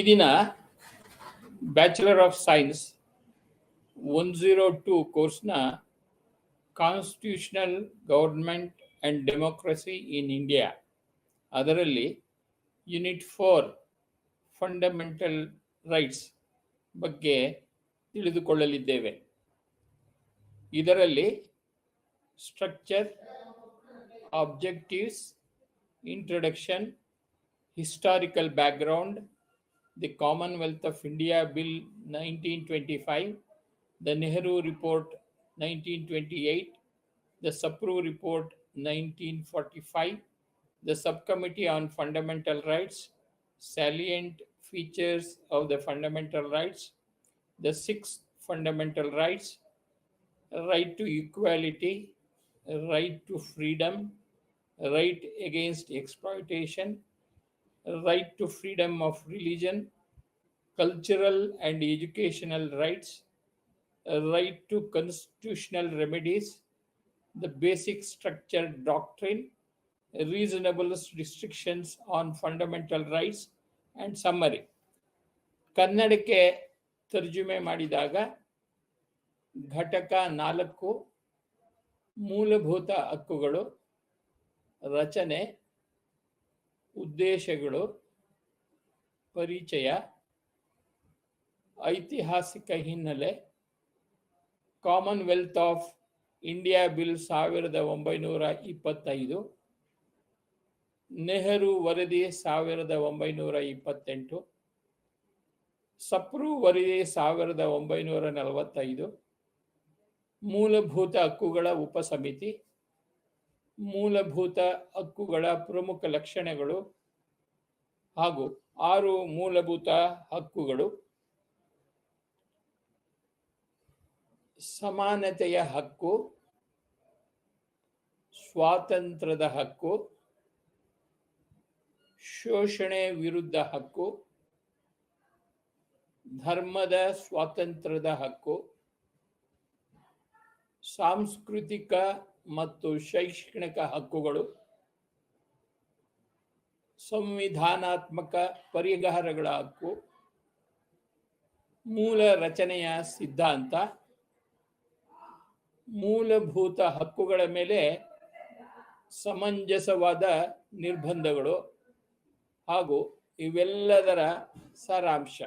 ದಿನ bachelor of science 102 ಕೋರ್ಸ್ನ constitutional government and democracy in India ಅದರಲ್ಲಿ ಯೂನಿಟ್ 4 ಫಂಡಮೆಂಟಲ್ ರೈಟ್ಸ್ ಬಗ್ಗೆ ತಿಳಿದುಕೊಳ್ಳಲಿದ್ದೇವೆ. ಇದರಲ್ಲಿ structure, objectives, introduction, historical background, the Commonwealth of India Bill 1925, the Nehru Report 1928, the Sapru Report 1945, the Subcommittee on Fundamental Rights, salient features of the fundamental rights, the 6 fundamental rights, right to equality, right to freedom, right against exploitation, right to freedom of religion, cultural and educational rights, right to constitutional remedies, the basic structure doctrine, reasonable restrictions on fundamental rights, and summary. ಕನ್ನಡಕ್ಕೆ ತರ್ಜುಮೆ ಮಾಡಿದಾಗ ಘಟಕ 4 ಮೂಲಭೂತ ಹಕ್ಕುಗಳು, ರಚನೆ, ಉದ್ದೇಶಗಳು, ಪರಿಚಯ, ಐತಿಹಾಸಿಕ ಹಿನ್ನೆಲೆ, Commonwealth of India bill 1925, Nehru ವರದಿ 1928, ಸಪ್ರು ವರದಿ 1945, ಮೂಲಭೂತ ಹಕ್ಕುಗಳ ಉಪಸಮಿತಿ, ಮೂಲಭೂತ ಹಕ್ಕುಗಳ ಪ್ರಮುಖ ಲಕ್ಷಣಗಳು ಹಾಗೂ 6 ಮೂಲಭೂತ ಹಕ್ಕುಗಳು, ಸಮಾನತೆಯ ಹಕ್ಕು, ಸ್ವಾತಂತ್ರ್ಯದ ಹಕ್ಕು, ಶೋಷಣೆ ವಿರುದ್ಧ ಹಕ್ಕು, ಧರ್ಮದ ಸ್ವಾತಂತ್ರ್ಯದ ಹಕ್ಕು, ಸಾಂಸ್ಕೃತಿಕ ಮತ್ತು ಶೈಕ್ಷಣಿಕ ಹಕ್ಕುಗಳು, ಸಂವಿಧಾನಾತ್ಮಕ ಪರಿಹಾರಗಳ ಹಕ್ಕು, ಮೂಲ ರಚನೆಯ ಸಿದ್ಧಾಂತ, ಮೂಲಭೂತ ಹಕ್ಕುಗಳ ಮೇಲೆ ಸಮಂಜಸವಾದ ನಿರ್ಬಂಧಗಳು ಹಾಗೂ ಇವೆಲ್ಲದರ ಸಾರಾಂಶ.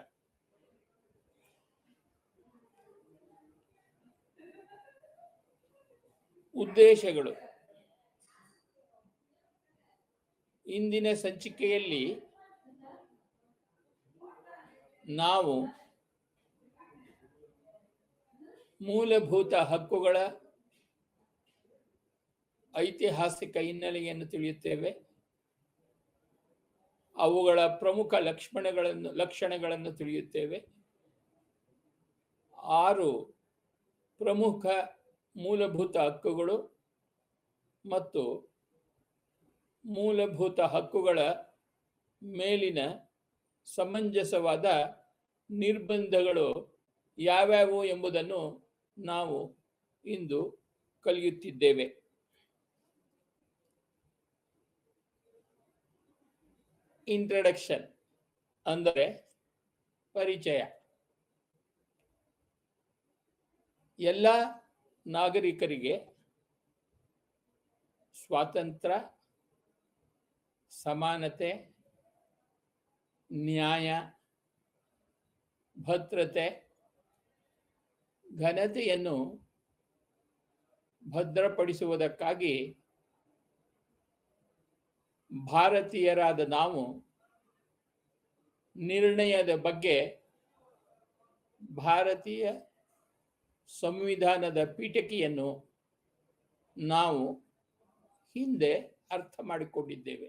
ಉದ್ದೇಶಗಳು. ಇಂದಿನ ಸಂಚಿಕೆಯಲ್ಲಿ ನಾವು ಮೂಲಭೂತ ಹಕ್ಕುಗಳ ಐತಿಹಾಸಿಕ ಹಿನ್ನೆಲೆಯನ್ನು ತಿಳಿಯುತ್ತೇವೆ. ಅವುಗಳ ಪ್ರಮುಖ ಲಕ್ಷಣಗಳನ್ನು ತಿಳಿಯುತ್ತೇವೆ. 6 ಪ್ರಮುಖ ಮೂಲಭೂತ ಹಕ್ಕುಗಳು ಮತ್ತು ಮೂಲಭೂತ ಹಕ್ಕುಗಳ ಮೇಲಿನ ಸಮಂಜಸವಾದ ನಿರ್ಬಂಧಗಳು ಯಾವ್ಯಾವು ಎಂಬುದನ್ನು ನಾವು ಇಂದು ಕಲಿಯುತ್ತಿದ್ದೇವೆ. ಇಂಟ್ರಡಕ್ಷನ್ ಅಂದರೆ ಪರಿಚಯ. ಎಲ್ಲ ನಾಗರಿಕರಿಗೆ ಸ್ವಾತಂತ್ರ್ಯ, ಸಮಾನತೆ, ನ್ಯಾಯ, ಭದ್ರತೆ, ಘನತೆಯನ್ನು ಭದ್ರಪಡಿಸುವುದಕ್ಕಾಗಿ ಭಾರತೀಯರಾದ ನಾವು ನಿರ್ಣಯದ ಬಗ್ಗೆ ಭಾರತೀಯ ಸಂವಿಧಾನದ ಪೀಠಿಕೆಯನ್ನು ನಾವು ಹಿಂದೆ ಅರ್ಥ ಮಾಡಿಕೊಂಡಿದ್ದೇವೆ.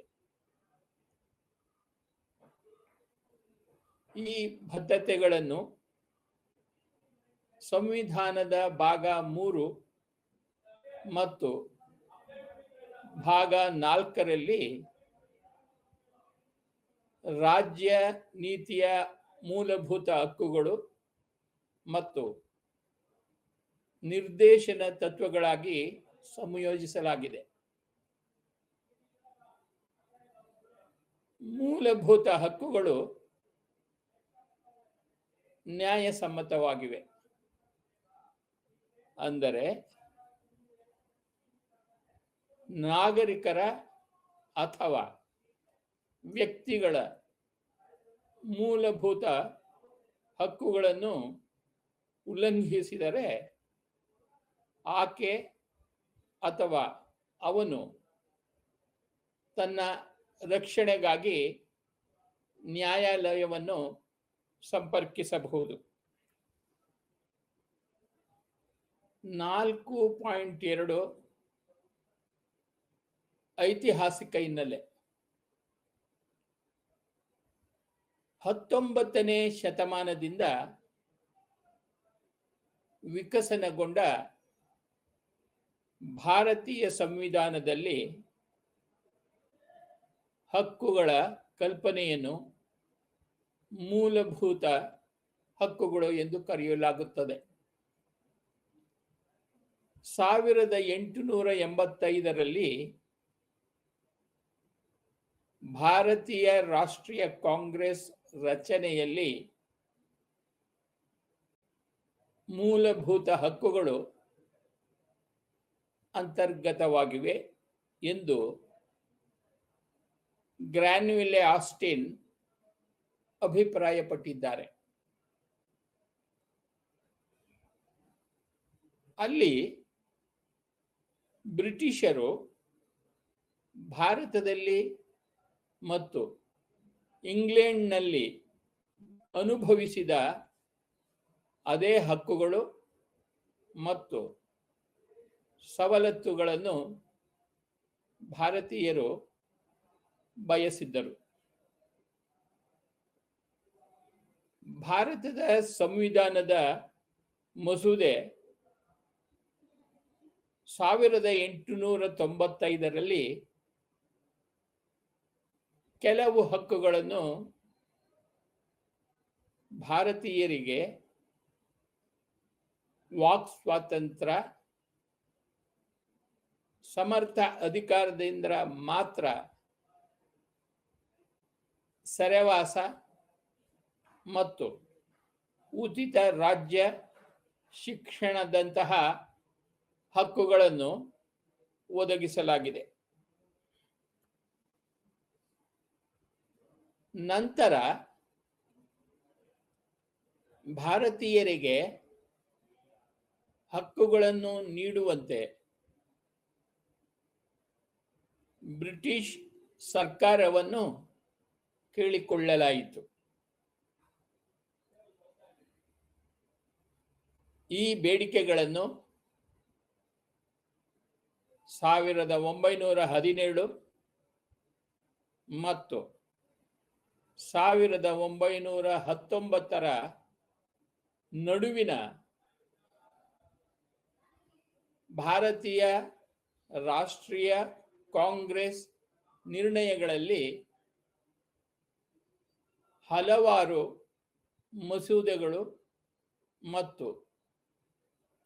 ಈ ಬದ್ಧತೆಗಳನ್ನು ಸಂವಿಧಾನದ ಭಾಗ 3 ಮತ್ತು ಭಾಗ 4ರಲ್ಲಿ ರಾಜ್ಯ ನೀತಿಯ ಮೂಲಭೂತ ಹಕ್ಕುಗಳು ಮತ್ತು ನಿರ್ದೇಶನ ತತ್ವಗಳಾಗಿ ಸಂಯೋಜಿಸಲಾಗಿದೆ. ಮೂಲಭೂತ ಹಕ್ಕುಗಳು ನ್ಯಾಯಸಮ್ಮತವಾಗಿವೆ. ಅಂದರೆ ನಾಗರಿಕರ ಅಥವಾ ವ್ಯಕ್ತಿಗಳ ಮೂಲಭೂತ ಹಕ್ಕುಗಳನ್ನು ಉಲ್ಲಂಘಿಸಿದರೆ ಆಕೆ ಅಥವಾ ಅವನು ತನ್ನ ರಕ್ಷಣೆಗಾಗಿ ನ್ಯಾಯಾಲಯವನ್ನು ಸಂಪರ್ಕಿಸಬಹುದು. 4.2 ಐತಿಹಾಸಿಕ ಹಿನ್ನೆಲೆ. 19ನೇ ಶತಮಾನದಿಂದ ವಿಕಸನಗೊಂಡ ಭಾರತೀಯ ಸಂವಿಧಾನದಲ್ಲಿ ಹಕ್ಕುಗಳ ಕಲ್ಪನೆಯನ್ನು ಮೂಲಭೂತ ಹಕ್ಕುಗಳು ಎಂದು ಕರೆಯಲಾಗುತ್ತದೆ. 1885ರಲ್ಲಿ ಭಾರತೀಯ ರಾಷ್ಟ್ರೀಯ ಕಾಂಗ್ರೆಸ್ ರಚನೆಯಲ್ಲಿ ಮೂಲಭೂತ ಹಕ್ಕುಗಳು ಅಂತರ್ಗತವಾಗಿವೆ ಎಂದು ಗ್ರಾನ್ವಿಲೆ ಆಸ್ಟಿನ್ ಅಭಿಪ್ರಾಯಪಟ್ಟಿದ್ದಾರೆ. ಅಲ್ಲಿ ಬ್ರಿಟಿಷರು ಭಾರತದಲ್ಲಿ ಮತ್ತು ಇಂಗ್ಲೆಂಡ್ನಲ್ಲಿ ಅನುಭವಿಸಿದ ಅದೇ ಹಕ್ಕುಗಳು ಮತ್ತು ಸವಲತ್ತುಗಳನ್ನು ಭಾರತೀಯರು ಬಯಸಿದ್ದರು. ಭಾರತದ ಸಂವಿಧಾನದ ಮಸೂದೆ 1895ರಲ್ಲಿ ಕೆಲವು ಹಕ್ಕುಗಳನ್ನು ಭಾರತೀಯರಿಗೆ ವಾಕ್ ಸ್ವಾತಂತ್ರ್ಯ, ಸಮರ್ಥ ಅಧಿಕಾರದಿಂದ ಮಾತ್ರ ಸೆರೆವಾಸ ಮತ್ತು ಉಚಿತ ರಾಜ್ಯ ಶಿಕ್ಷಣದಂತಹ ಹಕ್ಕುಗಳನ್ನು ಒದಗಿಸಲಾಗಿದೆ. ನಂತರ ಭಾರತೀಯರಿಗೆ ಹಕ್ಕುಗಳನ್ನು ನೀಡುವಂತೆ ಬ್ರಿಟಿಷ್ ಸರ್ಕಾರವನ್ನು ಕೇಳಿಕೊಳ್ಳಲಾಯಿತು. ಈ ಬೇಡಿಕೆಗಳನ್ನು 1917 ಮತ್ತು 1919ರ ನಡುವಿನ ಭಾರತೀಯ ರಾಷ್ಟ್ರೀಯ ಕಾಂಗ್ರೆಸ್ ನಿರ್ಣಯಗಳಲ್ಲಿ ಹಲವಾರು ಮಸೂದೆಗಳು ಮತ್ತು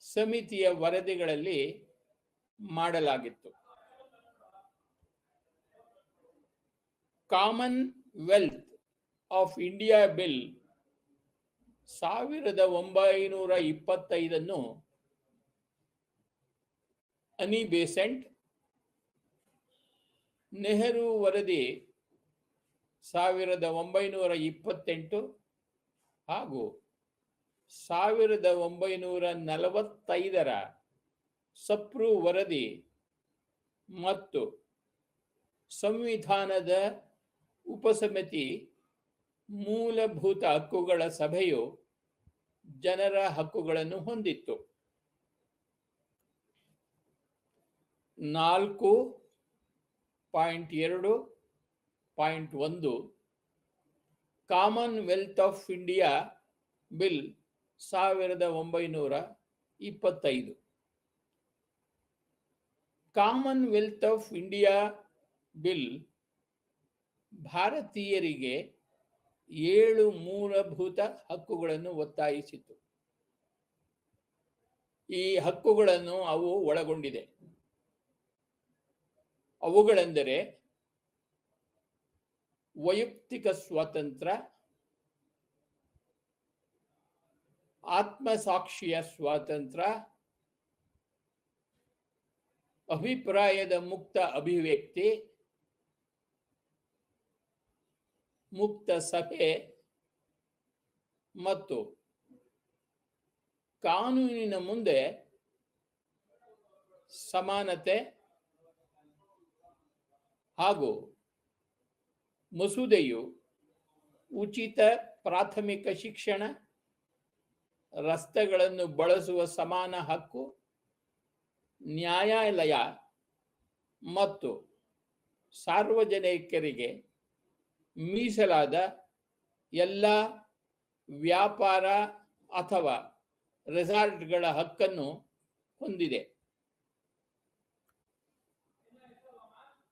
ಸಮಿತಿಯ ವರದಿಗಳಲ್ಲಿ ಮಾಡಲಾಗಿತ್ತು. Common wealth of India bill 1925 any Besant, Nehru ವರದಿ 1928 ಹಾಗೂ 1945ರ ಸಪ್ರು ವರದಿ ಮತ್ತು ಸಂವಿಧಾನದ ಉಪಸಮಿತಿ ಮೂಲಭೂತ ಹಕ್ಕುಗಳ ಸಭೆಯು ಜನರ ಹಕ್ಕುಗಳನ್ನು ಹೊಂದಿತ್ತು. 4.2.1 common wealth of India bill 1925. Common wealth of India bill ಭಾರತೀಯರಿಗೆ 7 ಮೂಲಭೂತ ಹಕ್ಕುಗಳನ್ನು ಒತ್ತಾಯಿಸಿತು. ಈ ಹಕ್ಕುಗಳನ್ನು ಅವು ಒಳಗೊಂಡಿದೆ. ಅವುಗಳೆಂದರೆ ವೈಯಕ್ತಿಕ ಸ್ವಾತಂತ್ರ್ಯ, ಆತ್ಮಸಾಕ್ಷಿಯ ಸ್ವಾತಂತ್ರ್ಯ, ಅಭಿಪ್ರಾಯದ ಮುಕ್ತ ಅಭಿವ್ಯಕ್ತಿ, ಮುಕ್ತ ಸಭೆ ಮತ್ತು ಕಾನೂನಿನ ಮುಂದೆ ಸಮಾನತೆ ಹಾಗೂ ಮಸೂದೆಯು ಉಚಿತ ಪ್ರಾಥಮಿಕ ಶಿಕ್ಷಣ, ರಸ್ತೆಗಳನ್ನು ಬಳಸುವ ಸಮಾನ ಹಕ್ಕು, ನ್ಯಾಯಾಲಯ ಮತ್ತು ಸಾರ್ವಜನಿಕರಿಗೆ ಮೀಸಲಾದ ಎಲ್ಲ ವ್ಯಾಪಾರ ಅಥವಾ ರೆಸಾರ್ಟ್ಗಳ ಹಕ್ಕನ್ನು ಹೊಂದಿದೆ.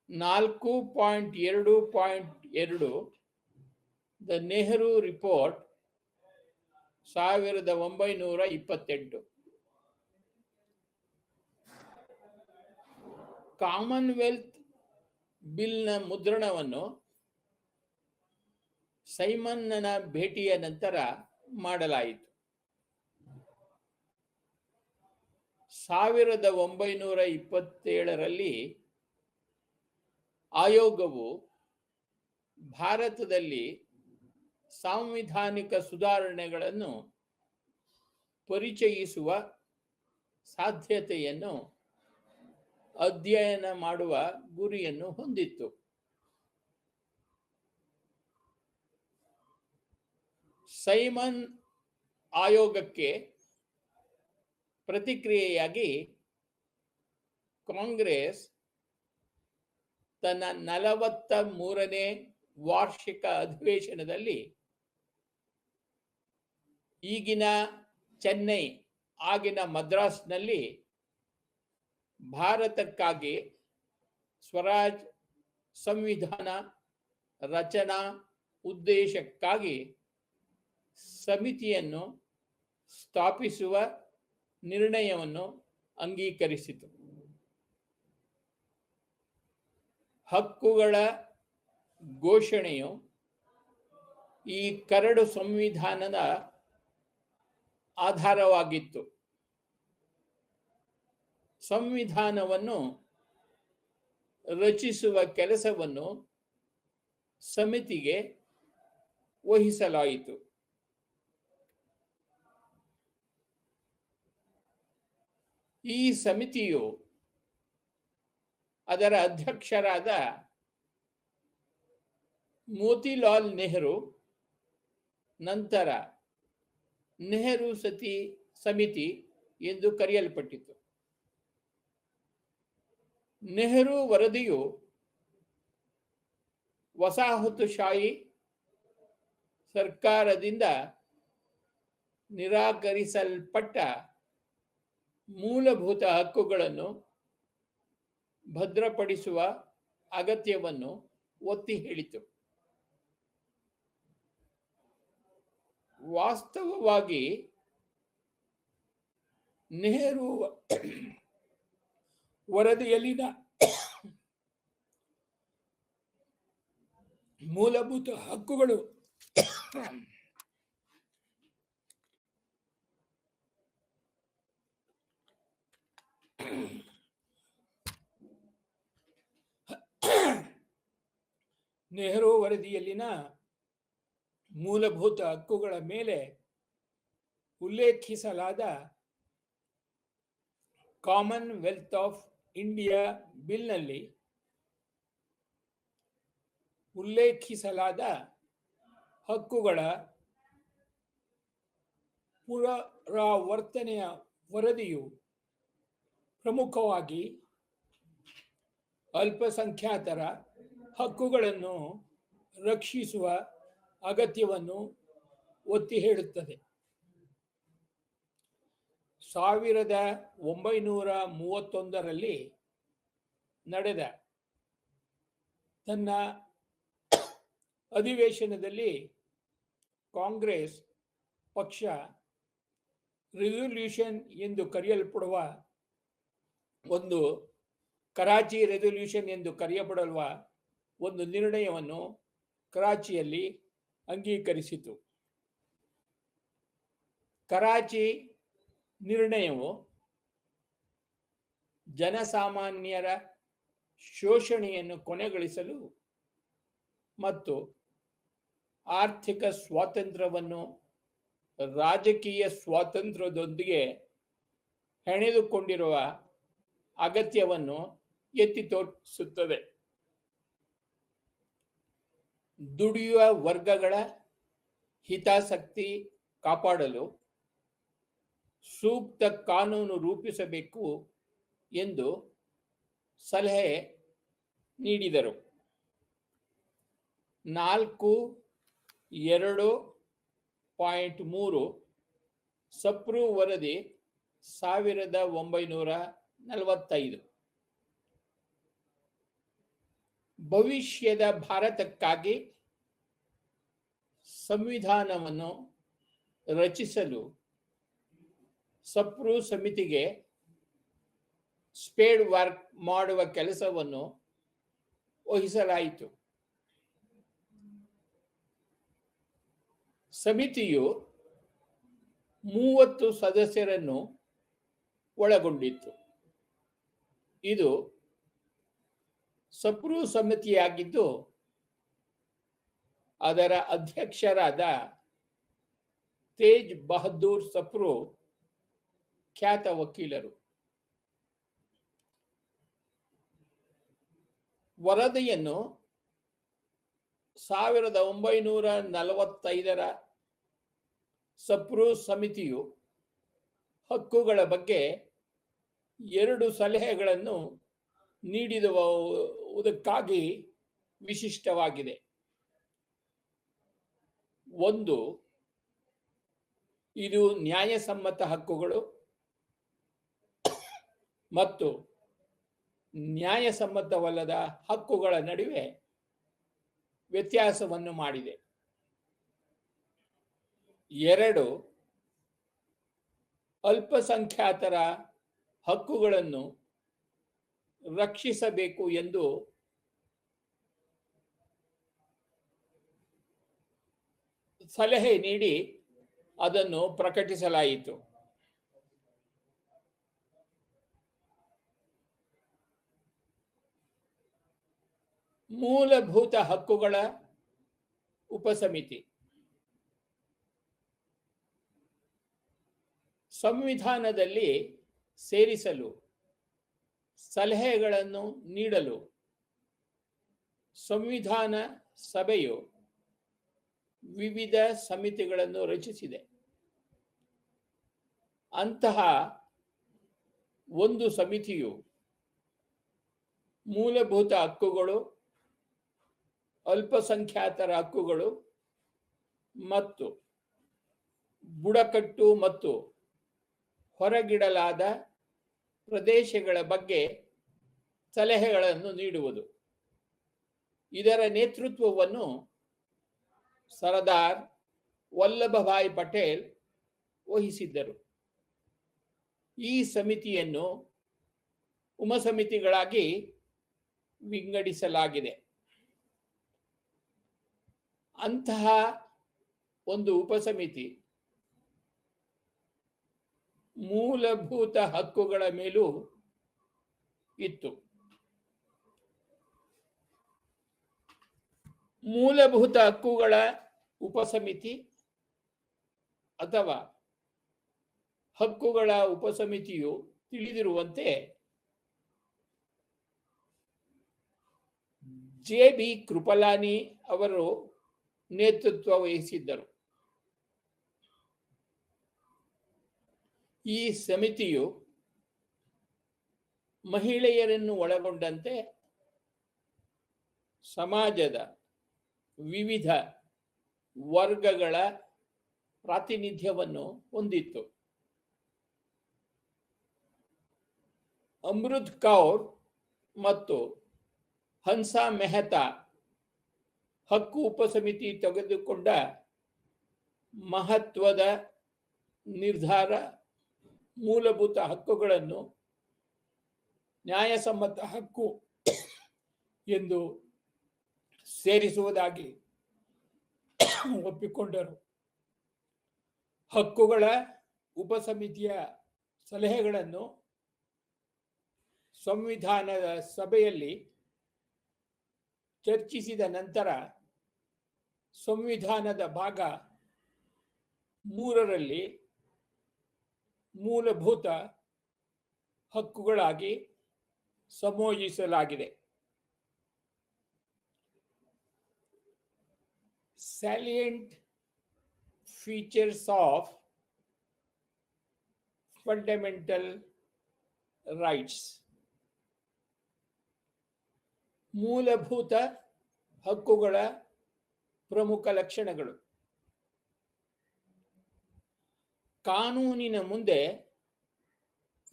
4.2.2 ದ ನೆಹರು ರಿಪೋರ್ಟ್ 1928. ಕಾಮನ್ವೆಲ್ತ್ ಬಿಲ್ನ ಮುದ್ರಣವನ್ನು ಸೈಮನ್ನ ಭೇಟಿಯ ನಂತರ ಮಾಡಲಾಯಿತು. 1927ರಲ್ಲಿ ಆಯೋಗವು ಭಾರತದಲ್ಲಿ ಸಾಂವಿಧಾನಿಕ ಸುಧಾರಣೆಗಳನ್ನು ಪರಿಚಯಿಸುವ ಸಾಧ್ಯತೆಯನ್ನು ಅಧ್ಯಯನ ಮಾಡುವ ಗುರಿಯನ್ನು ಹೊಂದಿತ್ತು. ಸೈಮನ್ ಆಯೋಗಕ್ಕೆ ಪ್ರತಿಕ್ರಿಯೆಯಾಗಿ ಕಾಂಗ್ರೆಸ್ ತನ್ನ 43ನೇ ವಾರ್ಷಿಕ ಅಧಿವೇಶನದಲ್ಲಿ ಈಗಿನ ಚೆನ್ನೈ ಆಗಿನ ಮದ್ರಾಸ್ನಲ್ಲಿ ಭಾರತಕ್ಕಾಗಿ ಸ್ವರಾಜ್ ಸಂವಿಧಾನ ರಚನಾ ಉದ್ದೇಶಕ್ಕಾಗಿ ಸಮಿತಿಯನ್ನು ಸ್ಥಾಪಿಸುವ ನಿರ್ಣಯವನ್ನು ಅಂಗೀಕರಿಸಿತು. ಹಕ್ಕುಗಳ ಘೋಷಣೆಯು ಈ ಕರಡು ಸಂವಿಧಾನದ ಆಧಾರವಾಗಿತ್ತು. ಸಂವಿಧಾನವನ್ನು ರಚಿಸುವ ಕೆಲಸವನ್ನು ಸಮಿತಿಗೆ ವಹಿಸಲಾಯಿತು. ಈ ಸಮಿತಿಯು ಅದರ ಅಧ್ಯಕ್ಷರಾದ ಮೋತಿಲಾಲ್ ನೆಹರು, ನಂತರ ನೆಹರು ಸಮಿತಿ ಎಂದು ಕರೆಯಲ್ಪಟ್ಟಿತು. ನೆಹರು ವರದಿಯು ವಸಾಹತುಶಾಹಿ ಸರ್ಕಾರದಿಂದ ನಿರಾಕರಿಸಲ್ಪಟ್ಟ ಮೂಲಭೂತ ಹಕ್ಕುಗಳನ್ನು ಭದ್ರಪಡಿಸುವ ಅಗತ್ಯವನ್ನು ಒತ್ತಿ ಹೇಳಿತು. ವಾಸ್ತವವಾಗಿ ನೆಹರು ವರದಿಯಲ್ಲಿನ ಮೂಲಭೂತ ಹಕ್ಕುಗಳು ನೆಹರು ವರದಿಯಲ್ಲಿನ ಮೂಲಭೂತ ಹಕ್ಕುಗಳ ಮೇಲೆ ಉಲ್ಲೇಖಿಸಲಾದ ಕಾಮನ್ವೆಲ್ತ್ ಆಫ್ ಇಂಡಿಯಾ ಬಿಲ್ನಲ್ಲಿ ಉಲ್ಲೇಖಿಸಲಾದ ಹಕ್ಕುಗಳ ಪುನರಾವರ್ತನೆಯ ವರದಿಯು ಪ್ರಮುಖವಾಗಿ ಅಲ್ಪಸಂಖ್ಯಾತರ ಹಕ್ಕುಗಳನ್ನು ರಕ್ಷಿಸುವ ಅಗತ್ಯವನ್ನು ಒತ್ತಿ ಹೇಳುತ್ತದೆ. 1931ರಲ್ಲಿ ನಡೆದ ತನ್ನ ಅಧಿವೇಶನದಲ್ಲಿ ಕಾಂಗ್ರೆಸ್ ಪಕ್ಷ ರೆಸಲ್ಯೂಷನ್ ಎಂದು ಕರೆಯಲ್ಪಡುವ ಒಂದು ಕರಾಚಿ ರೆಸಲ್ಯೂಷನ್ ಎಂದು ಕರೆಯಲ್ಪಡುವ ಒಂದು ನಿರ್ಣಯವನ್ನು ಕರಾಚಿಯಲ್ಲಿ ಅಂಗೀಕರಿಸಿತು. ಕರಾಚಿ ನಿರ್ಣಯವು ಜನಸಾಮಾನ್ಯರ ಶೋಷಣೆಯನ್ನು ಕೊನೆಗೊಳಿಸಲು ಮತ್ತು ಆರ್ಥಿಕ ಸ್ವಾತಂತ್ರ್ಯವನ್ನು ರಾಜಕೀಯ ಸ್ವಾತಂತ್ರ್ಯದೊಂದಿಗೆ ಹೆಣೆದುಕೊಂಡಿರುವ ಅಗತ್ಯವನ್ನು ಎತ್ತಿ ತೋರಿಸುತ್ತದೆ. ದುಡಿಯುವ ವರ್ಗಗಳ ಹಿತಾಸಕ್ತಿ ಕಾಪಾಡಲು ಸೂಕ್ತ ಕಾನೂನು ರೂಪಿಸಬೇಕು ಎಂದು ಸಲಹೆ ನೀಡಿದರು. 4.2.3 ಸಪ್ರು ವರದಿ 1945. ಭವಿಷ್ಯದ ಭಾರತಕ್ಕಾಗಿ ಸಂವಿಧಾನವನ್ನು ರಚಿಸಲು ಸಪ್ರು ಸಮಿತಿಗೆ ಸ್ಪೇಡ್ ವರ್ಕ್ ಮಾಡುವ ಕೆಲಸವನ್ನು ವಹಿಸಲಾಯಿತು. ಸಮಿತಿಯು 30 ಸದಸ್ಯರನ್ನು ಒಳಗೊಂಡಿತ್ತು. ಇದು ಸಪ್ರು ಸಮಿತಿಯಾಗಿದ್ದು ಅದರ ಅಧ್ಯಕ್ಷರಾದ ತೇಜ್ ಬಹದ್ದೂರ್ ಸಪ್ರು ಖ್ಯಾತ ವಕೀಲರು. ವರದಿಯನ್ನು 1945 ಸಪ್ರು ಸಮಿತಿಯು ಹಕ್ಕುಗಳ ಬಗ್ಗೆ 2 ಸಲಹೆಗಳನ್ನು ನೀಡಿರುವುದಕ್ಕಾಗಿ ವಿಶಿಷ್ಟವಾಗಿದೆ. ಒಂದು, ಇದು ನ್ಯಾಯಸಮ್ಮತ ಹಕ್ಕುಗಳು ಮತ್ತು ನ್ಯಾಯಸಮ್ಮತವಲ್ಲದ ಹಕ್ಕುಗಳ ನಡುವೆ ವ್ಯತ್ಯಾಸವನ್ನು ಮಾಡಿದೆ. 2, ಅಲ್ಪಸಂಖ್ಯಾತರ ಹಕ್ಕುಗಳನ್ನು ರಕ್ಷಿಸಬೇಕು ಎಂದು ಸಲಹೆ ನೀಡಿ ಅದನ್ನು ಪ್ರಕಟಿಸಲಾಯಿತು. ಮೂಲಭೂತ ಹಕ್ಕುಗಳ ಉಪಸಮಿತಿ ಸಂವಿಧಾನದಲ್ಲಿ ಸೇರಿಸಲು ಸಲಹೆಗಳನ್ನು ನೀಡಲು ಸಂವಿಧಾನ ಸಭೆಯು ವಿವಿಧ ಸಮಿತಿಗಳನ್ನು ರಚಿಸಿದೆ. ಅಂತಹ ಒಂದು ಸಮಿತಿಯು ಮೂಲಭೂತ ಹಕ್ಕುಗಳು, ಅಲ್ಪಸಂಖ್ಯಾತರ ಹಕ್ಕುಗಳು ಮತ್ತು ಬುಡಕಟ್ಟು ಮತ್ತು ಹೊರಗಿಡಲಾದ ಪ್ರದೇಶಗಳ ಬಗ್ಗೆ ಸಲಹೆಗಳನ್ನು ನೀಡುವುದು. ಇದರ ನೇತೃತ್ವವನ್ನು ಸರ್ದಾರ್ ವಲ್ಲಭಭಾಯಿ ಪಟೇಲ್ ವಹಿಸಿದ್ದರು. ಈ ಸಮಿತಿಯನ್ನು ಉಪಸಮಿತಿಗಳಾಗಿ ವಿಂಗಡಿಸಲಾಗಿದೆ. ಅಂತಹ ಒಂದು ಉಪಸಮಿತಿ ಮೂಲಭೂತ ಹಕ್ಕುಗಳ ಮೇಲೂ ಇತ್ತು. ಮೂಲಭೂತ ಹಕ್ಕುಗಳ ಉಪಸಮಿತಿ ಅಥವಾ ಹಕ್ಕುಗಳ ಉಪಸಮಿತಿಯು ತಿಳಿದಿರುವಂತೆ ಜೆ.ಬಿ. ಕೃಪಲಾನಿ ಅವರು ನೇತೃತ್ವ ವಹಿಸಿದ್ದರು. ಈ ಸಮಿತಿಯು ಮಹಿಳೆಯರನ್ನು ಒಳಗೊಂಡಂತೆ ಸಮಾಜದ ವಿವಿಧ ವರ್ಗಗಳ ಪ್ರಾತಿನಿಧ್ಯವನ್ನು ಹೊಂದಿತ್ತು. ಅಮೃತ್ ಕೌರ್ ಮತ್ತು ಹನ್ಸಾ ಮೆಹ್ತಾ ಹಕ್ಕು ಉಪಸಮಿತಿ ತೆಗೆದುಕೊಂಡ ಮಹತ್ವದ ನಿರ್ಧಾರ ಮೂಲಭೂತ ಹಕ್ಕುಗಳನ್ನು ನ್ಯಾಯಸಮ್ಮತ ಹಕ್ಕು ಎಂದು ಸೇರಿಸುವುದಾಗಿ ಒಪ್ಪಿಕೊಂಡರು. ಹಕ್ಕುಗಳ ಉಪಸಮಿತಿಯ ಸಲಹೆಗಳನ್ನು ಸಂವಿಧಾನದ ಸಭೆಯಲ್ಲಿ ಚರ್ಚಿಸಿದ ನಂತರ ಸಂವಿಧಾನದ ಭಾಗ 3ರಲ್ಲಿ ಮೂಲಭೂತ ಹಕ್ಕುಗಳಾಗಿ ಸಂಯೋಜಿಸಲಾಗಿದೆ. Salient features of fundamental rights. ಮೂಲಭೂತ ಹಕ್ಕುಗಳ ಪ್ರಮುಖ ಲಕ್ಷಣಗಳು. ಕಾನೂನಿನ ಮುಂದೆ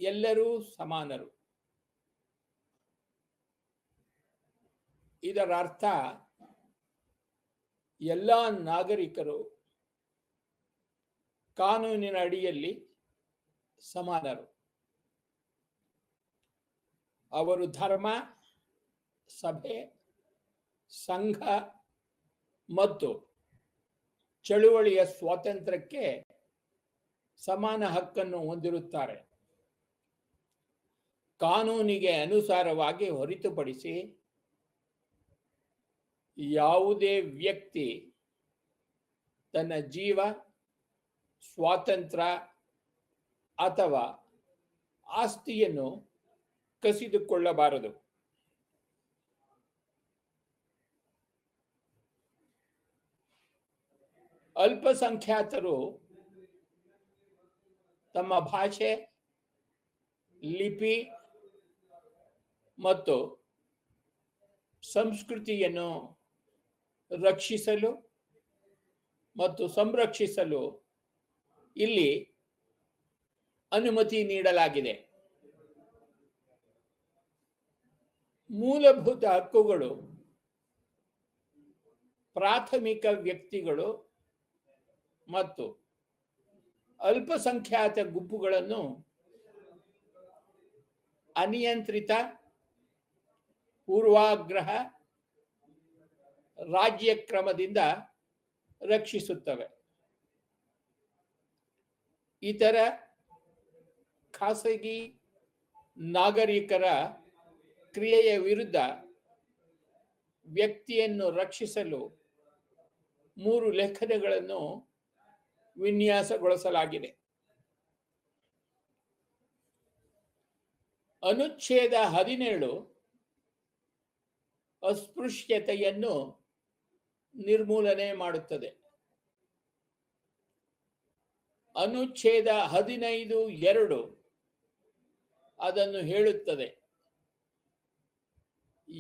ಎಲ್ಲರೂ ಸಮಾನರು. ಇದರ ಅರ್ಥ ಎಲ್ಲ ನಾಗರಿಕರು ಕಾನೂನಿನ ಅಡಿಯಲ್ಲಿ ಸಮಾನರು. ಅವರು ಧರ್ಮ, ಸಭೆ, ಸಂಘ ಮತ್ತು ಚಳುವಳಿಯ ಸ್ವಾತಂತ್ರ್ಯಕ್ಕೆ ಸಮಾನ ಹಕ್ಕನ್ನು ಹೊಂದಿರುತ್ತಾರೆ. ಕಾನೂನಿಗೆ ಅನುಸಾರವಾಗಿ ಹೊರತುಪಡಿಸಿ ಯಾವುದೇ ವ್ಯಕ್ತಿ ತನ್ನ ಜೀವ, ಸ್ವಾತಂತ್ರ್ಯ ಅಥವಾ ಆಸ್ತಿಯನ್ನು ಕಸಿದುಕೊಳ್ಳಬಾರದು. ಅಲ್ಪಸಂಖ್ಯಾತರು ತಮ್ಮ ಭಾಷೆ, ಲಿಪಿ ಮತ್ತು ಸಂಸ್ಕೃತಿಯನ್ನು ರಕ್ಷಿಸಲು ಮತ್ತು ಸಂರಕ್ಷಿಸಲು ಇಲ್ಲಿ ಅನುಮತಿ ನೀಡಲಾಗಿದೆ. ಮೂಲಭೂತ ಹಕ್ಕುಗಳು ಪ್ರಾಥಮಿಕ ವ್ಯಕ್ತಿಗಳು ಮತ್ತು ಅಲ್ಪಸಂಖ್ಯಾತ ಗುಂಪುಗಳನ್ನು ಅನಿಯಂತ್ರಿತ, ಪೂರ್ವಾಗ್ರಹ, ರಾಜ್ಯ ಕ್ರಮದಿಂದ ರಕ್ಷಿಸುತ್ತವೆ. ಇತರ ಖಾಸಗಿ ನಾಗರಿಕರ ಕ್ರಿಯೆಯ ವಿರುದ್ಧ ವ್ಯಕ್ತಿಯನ್ನು ರಕ್ಷಿಸಲು 3 ಲೇಖನಗಳನ್ನು ವಿನ್ಯಾಸಗೊಳಿಸಲಾಗಿದೆ. ಅನುಚ್ಛೇದ 17 ಅಸ್ಪೃಶ್ಯತೆಯನ್ನು ನಿರ್ಮೂಲನೆ ಮಾಡುತ್ತದೆ. ಅನುಚ್ಛೇದ 15(2) ಅದನ್ನು ಹೇಳುತ್ತದೆ,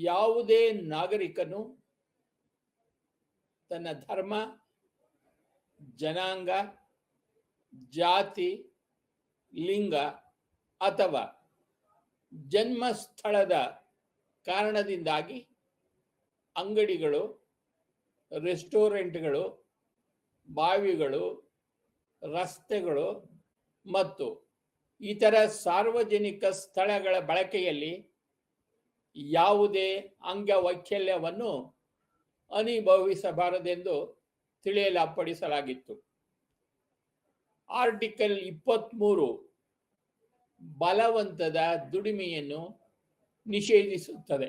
ಯಾವುದೇ ನಾಗರಿಕನು ತನ್ನ ಧರ್ಮ, ಜನಾಂಗ, ಜಾತಿ, ಲಿಂಗ ಅಥವಾ ಜನ್ಮಸ್ಥಳದ ಕಾರಣದಿಂದಾಗಿ ಅಂಗಡಿಗಳು, ರೆಸ್ಟೋರೆಂಟ್ಗಳು, ಬಾವಿಗಳು, ರಸ್ತೆಗಳು ಮತ್ತು ಇತರ ಸಾರ್ವಜನಿಕ ಸ್ಥಳಗಳ ಬಳಕೆಯಲ್ಲಿ ಯಾವುದೇ ಅಂಗವೈಕಲ್ಯವನ್ನು ಅನುಭವಿಸಬಾರದೆಂದು ತಿಳಿಯಪಡಿಸಲಾಗಿತ್ತು. ಆರ್ಟಿಕಲ್ 23 ಬಲವಂತದ ದುಡಿಮೆಯನ್ನು ನಿಷೇಧಿಸುತ್ತದೆ.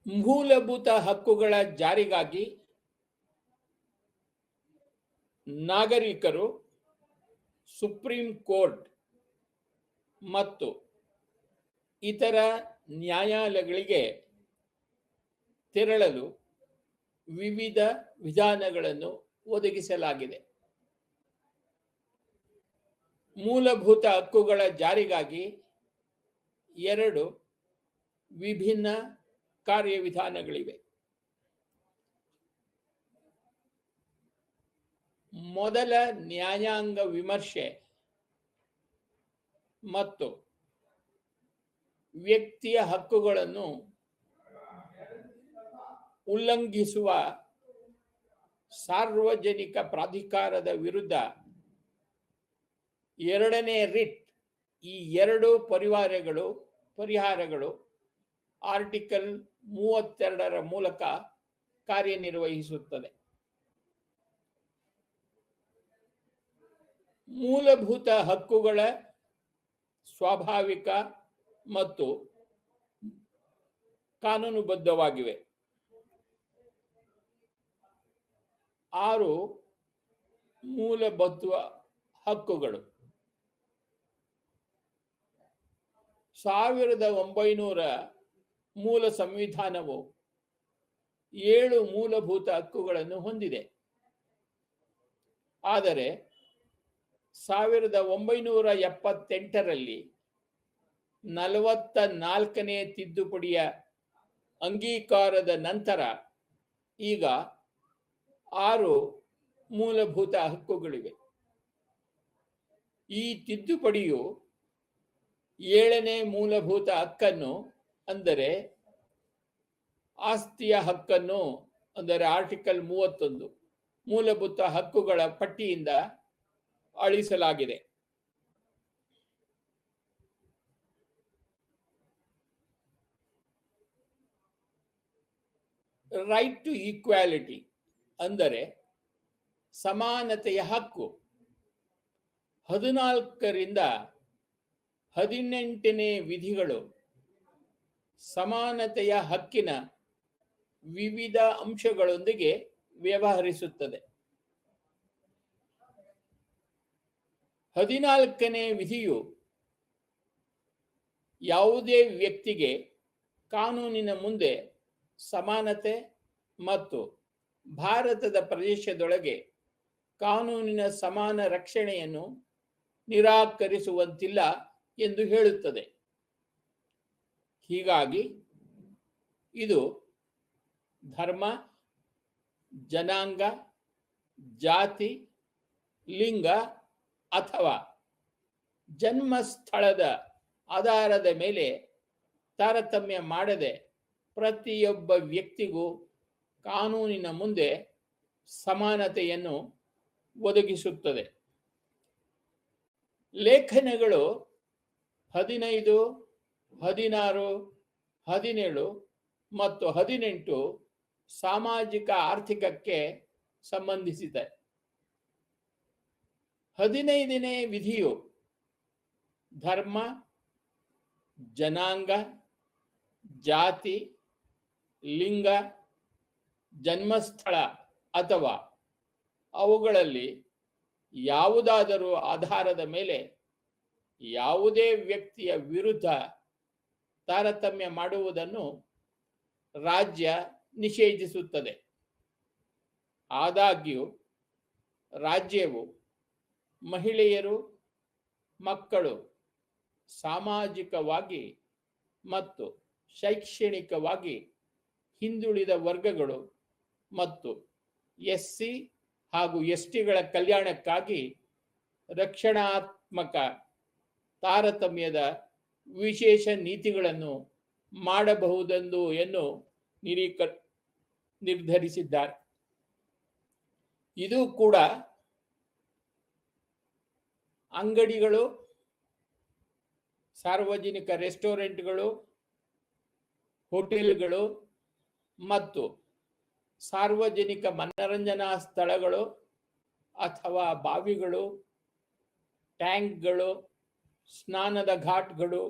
ಮೂಲಭೂತ ಹಕ್ಕುಗಳ ಜಾರಿಗಾಗಿ ನಾಗರಿಕರು ಸುಪ್ರೀಂ ಕೋರ್ಟ್ ಮತ್ತು ಇತರ ನ್ಯಾಯಾಲಯಗಳಿಗೆ ತೆರಳಲು ವಿವಿಧ ವಿಧಾನಗಳನ್ನು ಒದಗಿಸಲಾಗಿದೆ. ಮೂಲಭೂತ ಹಕ್ಕುಗಳ ಜಾರಿಗಾಗಿ 2 ವಿಭಿನ್ನ ಕಾರ್ಯವಿಧಾನಗಳಿವೆ. ಮೊದಲ ನ್ಯಾಯಾಂಗ ವಿಮರ್ಶೆ ಮತ್ತು ವ್ಯಕ್ತಿಯ ಹಕ್ಕುಗಳನ್ನು ಉಲ್ಲಂಘಿಸುವ ಸಾರ್ವಜನಿಕ ಪ್ರಾಧಿಕಾರದ ವಿರುದ್ಧ 2ನೇ ರಿಟ್. ಈ 2 ಪರಿಹಾರಗಳು ಆರ್ಟಿಕಲ್ 32 ಮೂಲಕ ಕಾರ್ಯನಿರ್ವಹಿಸುತ್ತದೆ. ಮೂಲಭೂತ ಹಕ್ಕುಗಳ ಸ್ವಾಭಾವಿಕ ಮತ್ತು ಕಾನೂನುಬದ್ಧವಾಗಿವೆ. 6 ಮೂಲಭೂತ ಹಕ್ಕುಗಳು. 1900 ಮೂಲ ಸಂವಿಧಾನವು 7 ಮೂಲಭೂತ ಹಕ್ಕುಗಳನ್ನು ಹೊಂದಿದೆ. ಆದರೆ 1978ರಲ್ಲಿ 44ನೇ ತಿದ್ದುಪಡಿಯ ಅಂಗೀಕಾರದ ನಂತರ ಈಗ 6 ಮೂಲಭೂತ ಹಕ್ಕುಗಳಿವೆ. ಈ ತಿದ್ದುಪಡಿಯು 7ನೇ ಮೂಲಭೂತ ಹಕ್ಕನ್ನು, ಅಂದರೆ ಆಸ್ತಿಯ ಹಕ್ಕನ್ನು, ಅಂದರೆ ಆರ್ಟಿಕಲ್ 31 ಮೂಲಭೂತ ಹಕ್ಕುಗಳ ಪಟ್ಟಿಯಿಂದ ಅಳಿಸಲಾಗಿದೆ. ರೈಟ್ ಟು ಈಕ್ವಾಲಿಟಿ, ಅಂದರೆ ಸಮಾನತೆಯ ಹಕ್ಕು, 14ರಿಂದ 18ನೇ ವಿಧಿಗಳು ಸಮಾನತೆಯ ಹಕ್ಕಿನ ವಿವಿಧ ಅಂಶಗಳೊಂದಿಗೆ ವ್ಯವಹರಿಸುತ್ತದೆ. 14ನೇ ವಿಧಿಯು ಯಾವುದೇ ವ್ಯಕ್ತಿಗೆ ಕಾನೂನಿನ ಮುಂದೆ ಸಮಾನತೆ ಮತ್ತು ಭಾರತದ ಪ್ರದೇಶದೊಳಗೆ ಕಾನೂನಿನ ಸಮಾನ ರಕ್ಷಣೆಯನ್ನು ನಿರಾಕರಿಸುವಂತಿಲ್ಲ ಎಂದು ಹೇಳುತ್ತದೆ. ಹೀಗಾಗಿ ಇದು ಧರ್ಮ, ಜನಾಂಗ, ಜಾತಿ, ಲಿಂಗ ಅಥವಾ ಜನ್ಮಸ್ಥಳದ ಆಧಾರದ ಮೇಲೆ ತಾರತಮ್ಯ ಮಾಡದೆ ಪ್ರತಿಯೊಬ್ಬ ವ್ಯಕ್ತಿಗೂ ಕಾನೂನಿನ ಮುಂದೆ ಸಮಾನತೆಯನ್ನು ಒದಗಿಸುತ್ತದೆ. ಲೇಖನಗಳು 15, 16, 17 ಮತ್ತು 18 ಸಾಮಾಜಿಕ ಆರ್ಥಿಕಕ್ಕೆ ಸಂಬಂಧಿಸಿದೆ. 15ನೇ ವಿಧಿಯು ಧರ್ಮ, ಜನಾಂಗ, ಜಾತಿ, ಲಿಂಗ, ಜನ್ಮಸ್ಥಳ ಅಥವಾ ಅವುಗಳಲ್ಲಿ ಯಾವುದಾದರೂ ಆಧಾರದ ಮೇಲೆ ಯಾವುದೇ ವ್ಯಕ್ತಿಯ ವಿರುದ್ಧ ತಾರತಮ್ಯ ಮಾಡುವುದನ್ನು ರಾಜ್ಯ ನಿಷೇಧಿಸುತ್ತದೆ. ಆದಾಗ್ಯೂ ರಾಜ್ಯವು ಮಹಿಳೆಯರು, ಮಕ್ಕಳು, ಸಾಮಾಜಿಕವಾಗಿ ಮತ್ತು ಶೈಕ್ಷಣಿಕವಾಗಿ ಹಿಂದುಳಿದ ವರ್ಗಗಳು ಮತ್ತು ಎಸ್ಸಿ ಹಾಗೂ ಎಸ್ಟಿಗಳ ಕಲ್ಯಾಣಕ್ಕಾಗಿ ರಕ್ಷಣಾತ್ಮಕ ತಾರತಮ್ಯದ ವಿಶೇಷ ನೀತಿಗಳನ್ನು ಮಾಡಬಹುದೆಂದು ನಿರ್ಧರಿಸಿದ್ದಾರೆ. ಇದು ಕೂಡ ಅಂಗಡಿಗಳು, ಸಾರ್ವಜನಿಕ ರೆಸ್ಟೋರೆಂಟ್ಗಳು, ಹೋಟೆಲ್ಗಳು ಮತ್ತು ಸಾರ್ವಜನಿಕ ಮನರಂಜನಾ ಸ್ಥಳಗಳು ಅಥವಾ ಬಾವಿಗಳು, ಟ್ಯಾಂಕ್ಗಳು, ಸ್ನಾನದ ಘಾಟ್ಗಳು,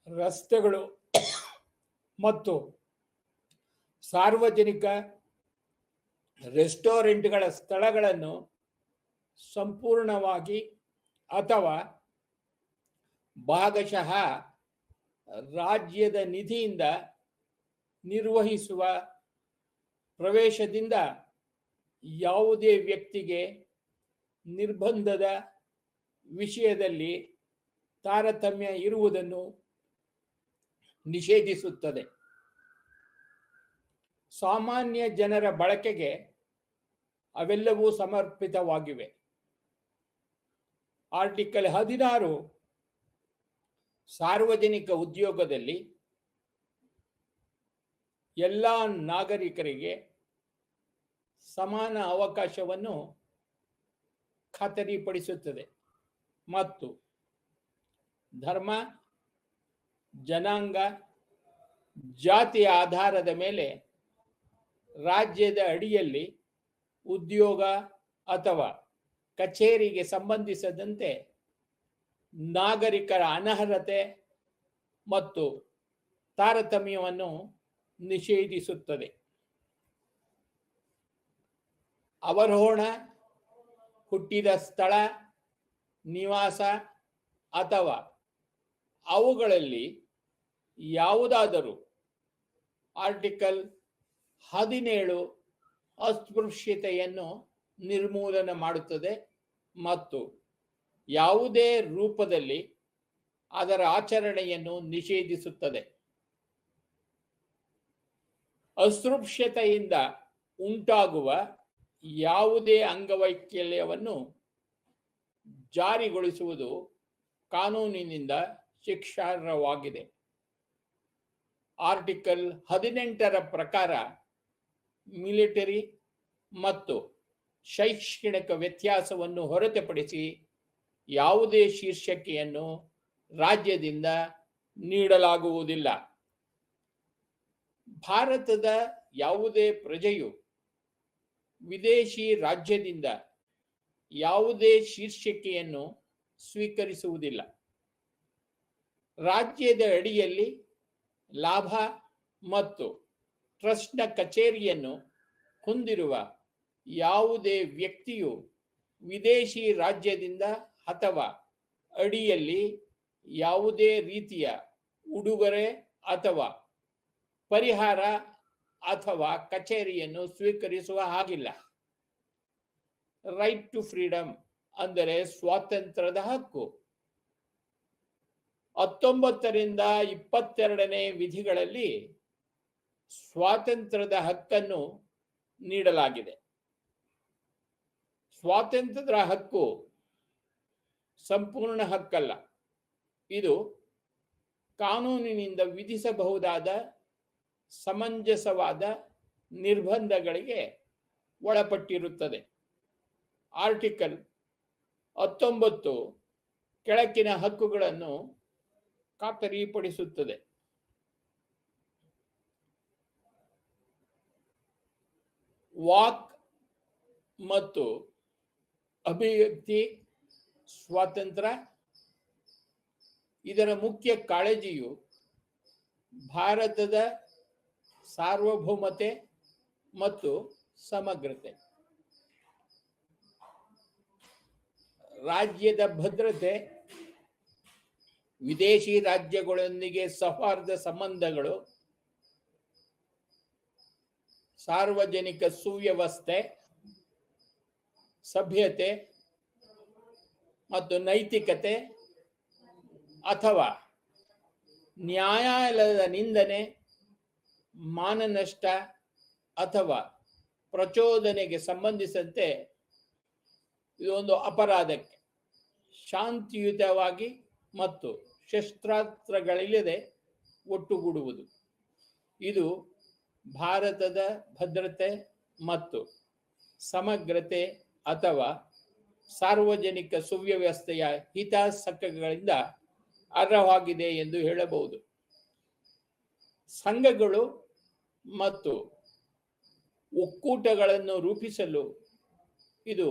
ರಸ್ತೆಗಳು ಮತ್ತು ಸಾರ್ವಜನಿಕ ರೆಸ್ಟೋರೆಂಟ್ಗಳ ಸ್ಥಳಗಳನ್ನು ಸಂಪೂರ್ಣವಾಗಿ ಅಥವಾ ಭಾಗಶಃ ರಾಜ್ಯದ ನಿಧಿಯಿಂದ ನಿರ್ವಹಿಸುವ ಪ್ರವೇಶದಿಂದ ಯಾವುದೇ ವ್ಯಕ್ತಿಗೆ ನಿರ್ಬಂಧದ ವಿಷಯದಲ್ಲಿ ತಾರತಮ್ಯ ಇರುವುದನ್ನು ನಿಷೇಧಿಸುತ್ತದೆ. ಸಾಮಾನ್ಯ ಜನರ ಬಳಕೆಗೆ ಅವೆಲ್ಲವೂ ಸಮರ್ಪಿತವಾಗಿವೆ. ಆರ್ಟಿಕಲ್ 16 ಸಾರ್ವಜನಿಕ ಉದ್ಯೋಗದಲ್ಲಿ ಎಲ್ಲ ನಾಗರಿಕರಿಗೆ ಸಮಾನ ಅವಕಾಶವನ್ನು ಖಾತರಿಪಡಿಸುತ್ತದೆ ಮತ್ತು ಧರ್ಮ, ಜನಾಂಗ, ಜಾತಿಯ ಆಧಾರದ ಮೇಲೆ ರಾಜ್ಯದ ಅಡಿಯಲ್ಲಿ ಉದ್ಯೋಗ ಅಥವಾ ಕಚೇರಿಗೆ ಸಂಬಂಧಿಸಿದಂತೆ ನಾಗರಿಕರ ಅನರ್ಹತೆ ಮತ್ತು ತಾರತಮ್ಯವನ್ನು ನಿಷೇಧಿಸುತ್ತದೆ. ಅವರೋಹಣ, ಹುಟ್ಟಿದ ಸ್ಥಳ, ನಿವಾಸ ಅಥವಾ ಅವುಗಳಲ್ಲಿ ಯಾವುದಾದರೂ ಆರ್ಟಿಕಲ್ 17 ಅಸ್ಪೃಶ್ಯತೆಯನ್ನು ನಿರ್ಮೂಲನೆ ಮಾಡುತ್ತದೆ ಮತ್ತು ಯಾವುದೇ ರೂಪದಲ್ಲಿ ಅದರ ಆಚರಣೆಯನ್ನು ನಿಷೇಧಿಸುತ್ತದೆ. ಅಸ್ಪೃಶ್ಯತೆಯಿಂದ ಉಂಟಾಗುವ ಯಾವುದೇ ಅಂಗವೈಕಲ್ಯವನ್ನು ಜಾರಿಗೊಳಿಸುವುದು ಕಾನೂನಿನಿಂದ ಶಿಕ್ಷಾರ್ಹವಾಗಿದೆ. ಆರ್ಟಿಕಲ್ 18 ಪ್ರಕಾರ ಮಿಲಿಟರಿ ಮತ್ತು ಶೈಕ್ಷಣಿಕ ವ್ಯತ್ಯಾಸವನ್ನು ಹೊರತುಪಡಿಸಿ ಯಾವುದೇ ಶೀರ್ಷಿಕೆಯನ್ನು ರಾಜ್ಯದಿಂದ ನೀಡಲಾಗುವುದಿಲ್ಲ. ಭಾರತದ ಯಾವುದೇ ಪ್ರಜೆಯು ವಿದೇಶಿ ರಾಜ್ಯದಿಂದ ಯಾವುದೇ ಶೀರ್ಷಿಕೆಯನ್ನು ಸ್ವೀಕರಿಸುವುದಿಲ್ಲ. ರಾಜ್ಯದ ಅಡಿಯಲ್ಲಿ ಲಾಭ ಮತ್ತು ಟ್ರಸ್ಟ್ನ ಕಚೇರಿಯನ್ನು ಹೊಂದಿರುವ ಯಾವುದೇ ವ್ಯಕ್ತಿಯು ವಿದೇಶಿ ರಾಜ್ಯದಿಂದ ಅಥವಾ ಅಡಿಯಲ್ಲಿ ಯಾವುದೇ ರೀತಿಯ ಉಡುಗೊರೆ ಅಥವಾ ಪರಿಹಾರ ಅಥವಾ ಕಚೇರಿಯನ್ನು ಸ್ವೀಕರಿಸುವ ಹಾಗಿಲ್ಲ. ರೈಟ್ ಟು ಫ್ರೀಡಮ್ ಅಂದರೆ ಸ್ವಾತಂತ್ರ್ಯದ ಹಕ್ಕು 19ರಿಂದ 22ನೇ ವಿಧಿಗಳಲ್ಲಿ ಸ್ವಾತಂತ್ರ್ಯದ ಹಕ್ಕನ್ನು ನೀಡಲಾಗಿದೆ. ಸ್ವಾತಂತ್ರ್ಯದ ಹಕ್ಕು ಸಂಪೂರ್ಣ ಹಕ್ಕಲ್ಲ. ಇದು ಕಾನೂನಿನಿಂದ ವಿಧಿಸಬಹುದಾದ ಸಮಂಜಸವಾದ ನಿರ್ಬಂಧಗಳಿಗೆ ಒಳಪಟ್ಟಿರುತ್ತದೆ. ಆರ್ಟಿಕಲ್ 19 ಕೆಳಗಿನ ಹಕ್ಕುಗಳನ್ನು ಖಾತರಿಪಡಿಸುತ್ತದೆ. ವಾಕ್ ಮತ್ತು ಅಭಿವ್ಯಕ್ತಿ ಸ್ವಾತಂತ್ರ್ಯ. ಇದರ ಮುಖ್ಯ ಕಾಳಜಿಯು ಭಾರತದ ಸಾರ್ವಭೌಮತೆ ಮತ್ತು ಸಮಗ್ರತೆ, ರಾಜ್ಯದ ಭದ್ರತೆ, ವಿದೇಶಿ ರಾಜ್ಯಗಳೊಂದಿಗೆ ಸೌಹಾರ್ದ ಸಂಬಂಧಗಳು, ಸಾರ್ವಜನಿಕ ಸುವ್ಯವಸ್ಥೆ, ಸಭ್ಯತೆ ಮತ್ತು ನೈತಿಕತೆ ಅಥವಾ ನ್ಯಾಯಾಲಯದ ನಿಂದನೆ, ಮಾನನಷ್ಟ ಅಥವಾ ಪ್ರಚೋದನೆಗೆ ಸಂಬಂಧಿಸಿದಂತೆ ಇದೊಂದು ಅಪರಾಧಕ್ಕೆ ಶಾಂತಿಯುತವಾಗಿ ಮತ್ತು ಶಸ್ತ್ರಾಸ್ತ್ರಗಳಿಲ್ಲದೆ ಒಟ್ಟುಗೂಡುವುದು. ಇದು ಭಾರತದ ಭದ್ರತೆ ಮತ್ತು ಸಮಗ್ರತೆ ಅಥವಾ ಸಾರ್ವಜನಿಕ ಸುವ್ಯವಸ್ಥೆಯ ಹಿತಾಸಕ್ತಿಗಳಿಂದ ಅರ್ಹವಾಗಿದೆ ಎಂದು ಹೇಳಬಹುದು. ಸಂಘಗಳು ಮತ್ತು ಒಕ್ಕೂಟಗಳನ್ನು ರೂಪಿಸಲು ಇದು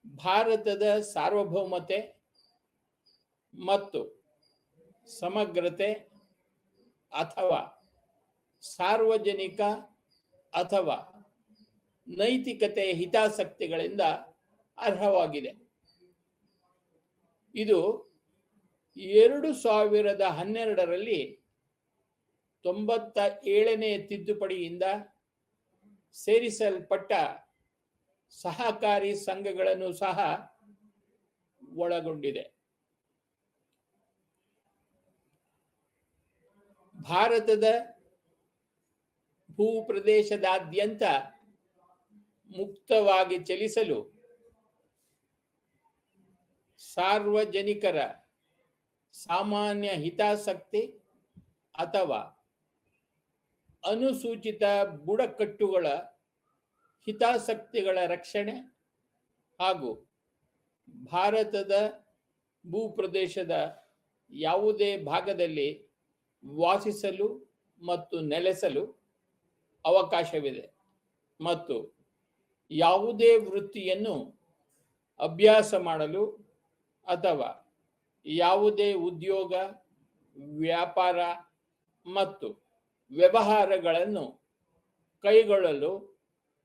ಭಾರತದ ಸಾರ್ವಭೌಮತೆ ಮತ್ತು ಸಮಗ್ರತೆ ಅಥವಾ ಸಾರ್ವಜನಿಕ ಅಥವಾ ನೈತಿಕತೆಯ ಹಿತಾಸಕ್ತಿಗಳಿಂದ ಅರ್ಹವಾಗಿದೆ. ಇದು 2012ರಲ್ಲಿ 97ನೇ ತಿದ್ದುಪಡಿಯಿಂದ ಸೇರಿಸಲ್ಪಟ್ಟ ಸಹಕಾರಿ ಸಂಘಗಳನ್ನು ಸಹ ಒಳಗೊಂಡಿದೆ. ಭಾರತದ ಭೂಪ್ರದೇಶದಾದ್ಯಂತ ಮುಕ್ತವಾಗಿ ಚಲಿಸಲು ಸಾರ್ವಜನಿಕರ ಸಾಮಾನ್ಯ ಹಿತಾಸಕ್ತಿ ಅಥವಾ ಅನುಸೂಚಿತ ಬುಡಕಟ್ಟುಗಳ ಹಿತಾಸಕ್ತಿಗಳ ರಕ್ಷಣೆ ಹಾಗೂ ಭಾರತದ ಭೂಪ್ರದೇಶದ ಯಾವುದೇ ಭಾಗದಲ್ಲಿ ವಾಸಿಸಲು ಮತ್ತು ನೆಲೆಸಲು ಅವಕಾಶವಿದೆ ಮತ್ತು ಯಾವುದೇ ವೃತ್ತಿಯನ್ನು ಅಭ್ಯಾಸ ಮಾಡಲು ಅಥವಾ ಯಾವುದೇ ಉದ್ಯೋಗ, ವ್ಯಾಪಾರ ಮತ್ತು ವ್ಯವಹಾರಗಳನ್ನು ಕೈಗೊಳ್ಳಲು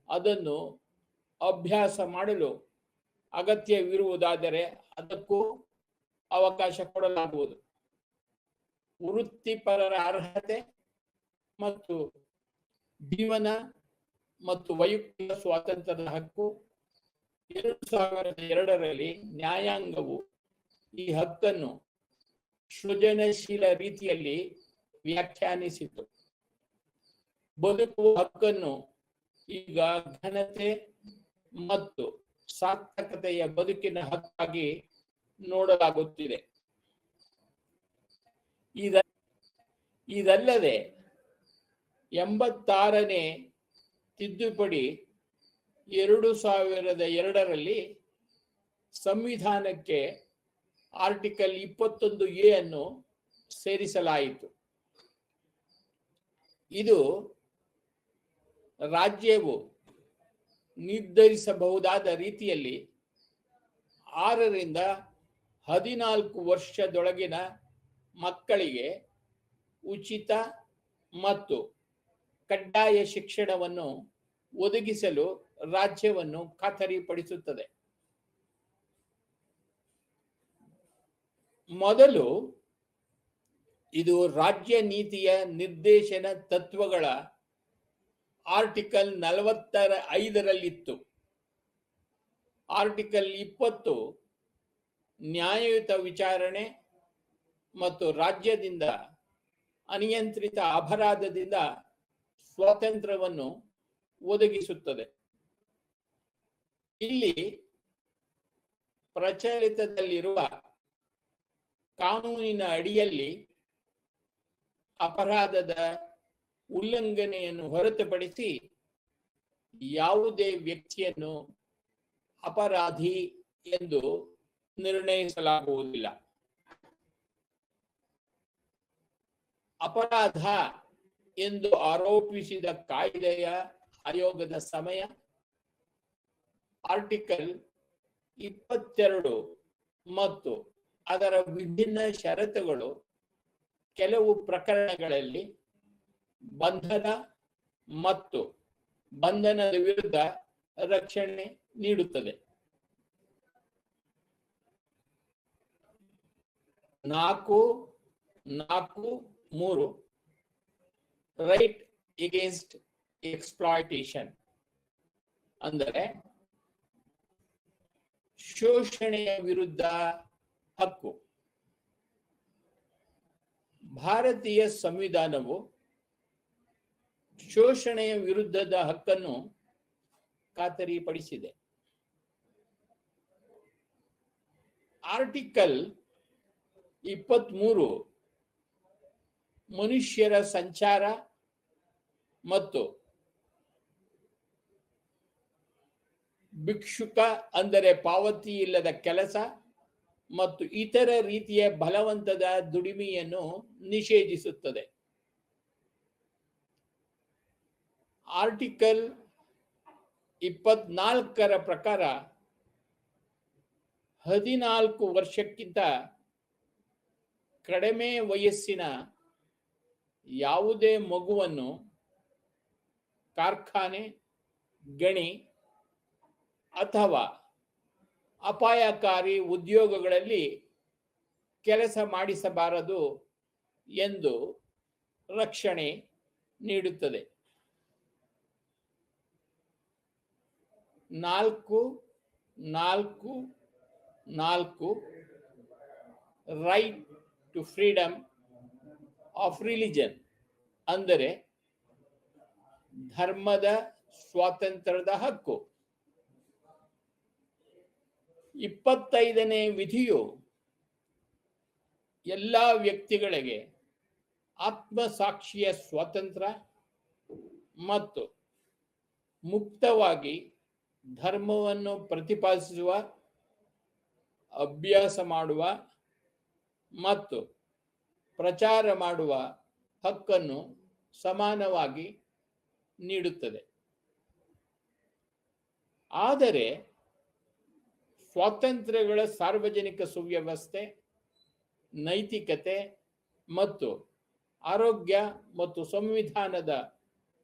ಅದನ್ನು ಅಭ್ಯಾಸ ಮಾಡಲು ಅಗತ್ಯವಿರುವುದಾದರೆ ಅದಕ್ಕೂ ಅವಕಾಶ ಕೊಡಲಾಗುವುದು. ವೃತ್ತಿಪರರ ಅರ್ಹತೆ ಮತ್ತು ಜೀವನ ಮತ್ತು ವೈಯಕ್ತಿಕ ಸ್ವಾತಂತ್ರ್ಯದ ಹಕ್ಕು 2002ರಲ್ಲಿ ನ್ಯಾಯಾಂಗವು ಈ ಹಕ್ಕನ್ನು ಸೃಜನಶೀಲ ರೀತಿಯಲ್ಲಿ ವ್ಯಾಖ್ಯಾನಿಸಿತು. ಬದುಕುವ ಹಕ್ಕನ್ನು ಈಗ ಘನತೆ ಮತ್ತು ಸಾರ್ಥಕತೆಯ ಬದುಕಿನ ಹಕ್ಕಾಗಿ ನೋಡಲಾಗುತ್ತಿದೆ. ಇದಲ್ಲದೆ 86ನೇ ತಿದ್ದುಪಡಿ 2002ರಲ್ಲಿ ಸಂವಿಧಾನಕ್ಕೆ ಆರ್ಟಿಕಲ್ 21A ಅನ್ನು ಸೇರಿಸಲಾಯಿತು. ಇದು ರಾಜ್ಯವು ನಿರ್ಧರಿಸಬಹುದಾದ ರೀತಿಯಲ್ಲಿ 6ರಿಂದ 14 ವರ್ಷದೊಳಗಿನ ಮಕ್ಕಳಿಗೆ ಉಚಿತ ಮತ್ತು ಕಡ್ಡಾಯ ಶಿಕ್ಷಣವನ್ನು ಒದಗಿಸಲು ರಾಜ್ಯವನ್ನು ಖಾತರಿಪಡಿಸುತ್ತದೆ. ಮೊದಲು ಇದು ರಾಜ್ಯ ನೀತಿಯ ನಿರ್ದೇಶನ ತತ್ವಗಳ ಆರ್ಟಿಕಲ್ 45ರಲ್ಲಿತ್ತು. ಆರ್ಟಿಕಲ್ 20 ನ್ಯಾಯಯುತ ವಿಚಾರಣೆ ಮತ್ತು ರಾಜ್ಯದಿಂದ ಅನಿಯಂತ್ರಿತ ಅಪರಾಧದಿಂದ ಸ್ವಾತಂತ್ರ್ಯವನ್ನು ಒದಗಿಸುತ್ತದೆ. ಇಲ್ಲಿ ಪ್ರಚಲಿತದಲ್ಲಿರುವ ಕಾನೂನಿನ ಅಡಿಯಲ್ಲಿ ಅಪರಾಧದ ಉಲ್ಲಂಘನೆಯನ್ನು ಹೊರತುಪಡಿಸಿ ಯಾವುದೇ ವ್ಯಕ್ತಿಯನ್ನು ಅಪರಾಧಿ ಎಂದು ನಿರ್ಣಯಿಸಲಾಗುವುದಿಲ್ಲ. ಅಪರಾಧ ಎಂದು ಆರೋಪಿಸಿದ ಕಾಯ್ದೆಯ ಆಯೋಗದ ಸಮಯ ಆರ್ಟಿಕಲ್ 22 ಮತ್ತು ಅದರ ವಿಭಿನ್ನ ಷರತ್ತುಗಳು ಕೆಲವು ಪ್ರಕರಣಗಳಲ್ಲಿ ಬಂಧನ ಮತ್ತು ಬಂಧನದ ವಿರುದ್ಧ ರಕ್ಷಣೆ ನೀಡುತ್ತದೆ. 443 ರೈಟ್ ಅಗೇನ್ಸ್ಟ್ ಎಕ್ಸ್ಪ್ಲಾಯಿಟೇಷನ್ ಅಂದರೆ ಶೋಷಣೆಯ ವಿರುದ್ಧ ಹಕ್ಕು. ಭಾರತೀಯ ಸಂವಿಧಾನವು ಶೋಷಣೆಯ ವಿರುದ್ಧದ ಹಕ್ಕನ್ನು ಖಾತರಿಪಡಿಸಿದೆ. ಆರ್ಟಿಕಲ್ 23 ಮನುಷ್ಯರ ಸಂಚಾರ ಮತ್ತು ಭಿಕ್ಷುಕ ಅಂದರೆ ಪಾವತಿ ಇಲ್ಲದ ಕೆಲಸ ಮತ್ತು ಇತರ ರೀತಿಯ ಬಲವಂತದ ದುಡಿಮೆಯನ್ನು ನಿಷೇಧಿಸುತ್ತದೆ. ಆರ್ಟಿಕಲ್ 24ರ ಪ್ರಕಾರ 14 ವರ್ಷಕ್ಕಿಂತ ಕಡಿಮೆ ವಯಸ್ಸಿನ ಯಾವುದೇ ಮಗುವನ್ನು ಕಾರ್ಖಾನೆ, ಗಣಿ ಅಥವಾ ಅಪಾಯಕಾರಿ ಉದ್ಯೋಗಗಳಲ್ಲಿ ಕೆಲಸ ಮಾಡಿಸಬಾರದು ಎಂದು ರಕ್ಷಣೆ ನೀಡುತ್ತದೆ. 444 right to freedom of religion ಅಂದರೆ ಧರ್ಮದ ಸ್ವಾತಂತ್ರ್ಯದ ಹಕ್ಕು. 25ನೇ ವಿಧಿಯು ಎಲ್ಲ ವ್ಯಕ್ತಿಗಳಿಗೆ ಆತ್ಮಸಾಕ್ಷಿಯ ಸ್ವಾತಂತ್ರ್ಯ ಮತ್ತು ಮುಕ್ತವಾಗಿ ಧರ್ಮವನ್ನು ಪ್ರತಿಪಾದಿಸುವ, ಅಭ್ಯಾಸ ಮಾಡುವ ಮತ್ತು ಪ್ರಚಾರ ಮಾಡುವ ಹಕ್ಕನ್ನು ಸಮಾನವಾಗಿ ನೀಡುತ್ತದೆ. ಆದರೆ ಸ್ವಾತಂತ್ರ್ಯಗಳ ಸಾರ್ವಜನಿಕ ಸುವ್ಯವಸ್ಥೆ, ನೈತಿಕತೆ ಮತ್ತು ಆರೋಗ್ಯ ಮತ್ತು ಸಂವಿಧಾನದ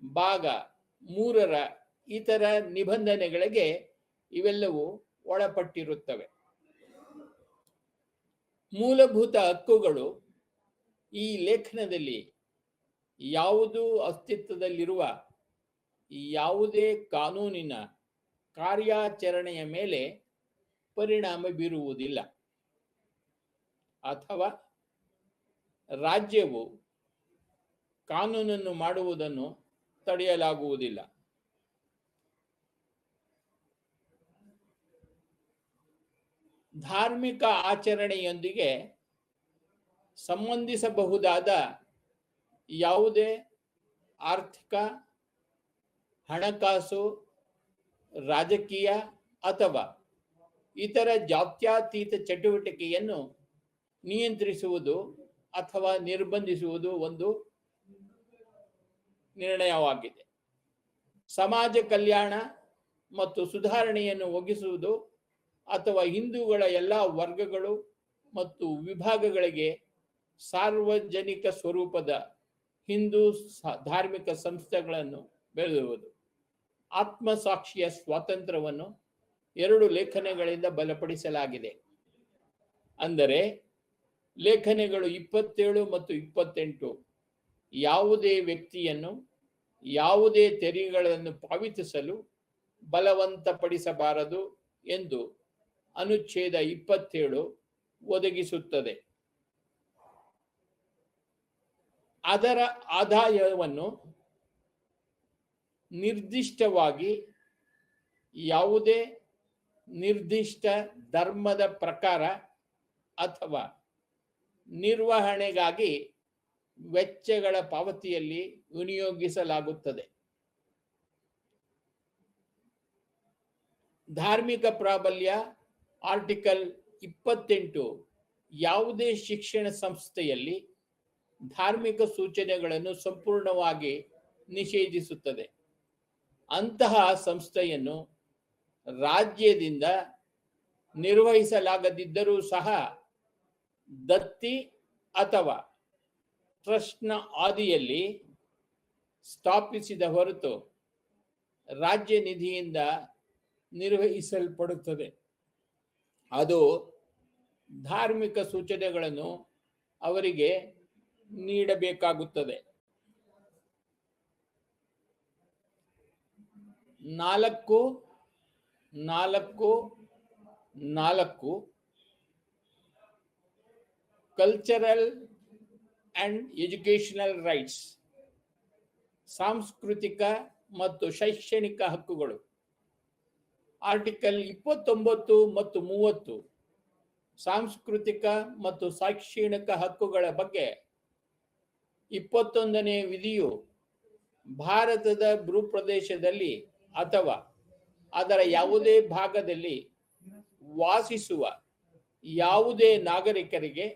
ಭಾಗ 3ರ ಇತರ ನಿಬಂಧನೆಗಳಿಗೆ ಇವೆಲ್ಲವೂ ಒಳಪಟ್ಟಿರುತ್ತವೆ. ಮೂಲಭೂತ ಹಕ್ಕುಗಳು ಈ ಲೇಖನದಲ್ಲಿ ಯಾವುದೂ ಅಸ್ತಿತ್ವದಲ್ಲಿರುವ ಯಾವುದೇ ಕಾನೂನಿನ ಕಾರ್ಯಾಚರಣೆಯ ಮೇಲೆ ಪರಿಣಾಮ ಬೀರುವುದಿಲ್ಲ ಅಥವಾ ರಾಜ್ಯವು ಕಾನೂನನ್ನು ಮಾಡುವುದನ್ನು ತಡೆಯಲಾಗುವುದಿಲ್ಲ. ಧಾರ್ಮಿಕ ಆಚರಣೆಯೊಂದಿಗೆ ಸಂಬಂಧಿಸಬಹುದಾದ ಯಾವುದೇ ಆರ್ಥಿಕ, ಹಣಕಾಸು, ರಾಜಕೀಯ ಅಥವಾ ಇತರ ಜಾತ್ಯತೀತ ಚಟುವಟಿಕೆಯನ್ನು ನಿಯಂತ್ರಿಸುವುದು ಅಥವಾ ನಿರ್ಬಂಧಿಸುವುದು ಒಂದು ನಿರ್ಣಯವಾಗಿದೆ. ಸಮಾಜ ಕಲ್ಯಾಣ ಮತ್ತು ಸುಧಾರಣೆಯನ್ನು ಒದಗಿಸುವುದು ಅಥವಾ ಹಿಂದೂಗಳ ಎಲ್ಲ ವರ್ಗಗಳು ಮತ್ತು ವಿಭಾಗಗಳಿಗೆ ಸಾರ್ವಜನಿಕ ಸ್ವರೂಪದ ಹಿಂದೂ ಧಾರ್ಮಿಕ ಸಂಸ್ಥೆಗಳನ್ನು ಬೆಳೆಸುವುದು. ಆತ್ಮಸಾಕ್ಷಿಯ ಸ್ವಾತಂತ್ರ್ಯವನ್ನು 2 ಲೇಖನಗಳಿಂದ ಬಲಪಡಿಸಲಾಗಿದೆ. ಅಂದರೆ ಲೇಖನಗಳು 27 ಮತ್ತು 28 ಯಾವುದೇ ವ್ಯಕ್ತಿಯನ್ನು ಯಾವುದೇ ತೆರಿಗೆಗಳನ್ನು ಪಾವತಿಸಲು ಬಲವಂತಪಡಿಸಬಾರದು ಎಂದು ಅನುಚ್ಛೇದ 27 ಒದಗಿಸುತ್ತದೆ. ಅದರ ಆದಾಯವನ್ನು ನಿರ್ದಿಷ್ಟವಾಗಿ ಯಾವುದೇ ನಿರ್ದಿಷ್ಟ ಧರ್ಮದ ಪ್ರಕಾರ ಅಥವಾ ನಿರ್ವಹಣೆಗಾಗಿ ವೆಚ್ಚಗಳ ಪಾವತಿಯಲ್ಲಿ ವಿನಿಯೋಗಿಸಲಾಗುತ್ತದೆ. ಧಾರ್ಮಿಕ ಪ್ರಾಬಲ್ಯ ಆರ್ಟಿಕಲ್ 28 ಯಾವುದೇ ಶಿಕ್ಷಣ ಸಂಸ್ಥೆಯಲ್ಲಿ ಧಾರ್ಮಿಕ ಸೂಚನೆಗಳನ್ನು ಸಂಪೂರ್ಣವಾಗಿ ನಿಷೇಧಿಸುತ್ತದೆ. ಅಂತಹ ಸಂಸ್ಥೆಯನ್ನು ರಾಜ್ಯದಿಂದ ನಿರ್ವಹಿಸಲಾಗದಿದ್ದರೂ ಸಹ ದತ್ತಿ ಅಥವಾ ಟ್ರಸ್ಟ್ನ ಆದಿಯಲ್ಲಿ ಸ್ಥಾಪಿಸಿದ ಹೊರತು ರಾಜ್ಯ ನಿಧಿಯಿಂದ ನಿರ್ವಹಿಸಲ್ಪಡುತ್ತದೆ. ಅದು ಧಾರ್ಮಿಕ ಸೂಚನೆಗಳನ್ನು ಅವರಿಗೆ ನೀಡಬೇಕಾಗುತ್ತದೆ. 4.4 ಕಲ್ಚರಲ್ ಅಂಡ್ ಎಜುಕೇಷನಲ್ ರೈಟ್ಸ್, ಸಾಂಸ್ಕೃತಿಕ ಮತ್ತು ಶೈಕ್ಷಣಿಕ ಹಕ್ಕುಗಳು. ಆರ್ಟಿಕಲ್ 29 ಮತ್ತು 30 ಸಾಂಸ್ಕೃತಿಕ ಮತ್ತು ಶೈಕ್ಷಣಿಕ ಹಕ್ಕುಗಳ ಬಗ್ಗೆ 21ನೇ ವಿಧಿಯು ಭಾರತದ ಭೂಪ್ರದೇಶದಲ್ಲಿ ಅಥವಾ ಅದರ ಯಾವುದೇ ಭಾಗದಲ್ಲಿ ವಾಸಿಸುವ ಯಾವುದೇ ನಾಗರಿಕರಿಗೆ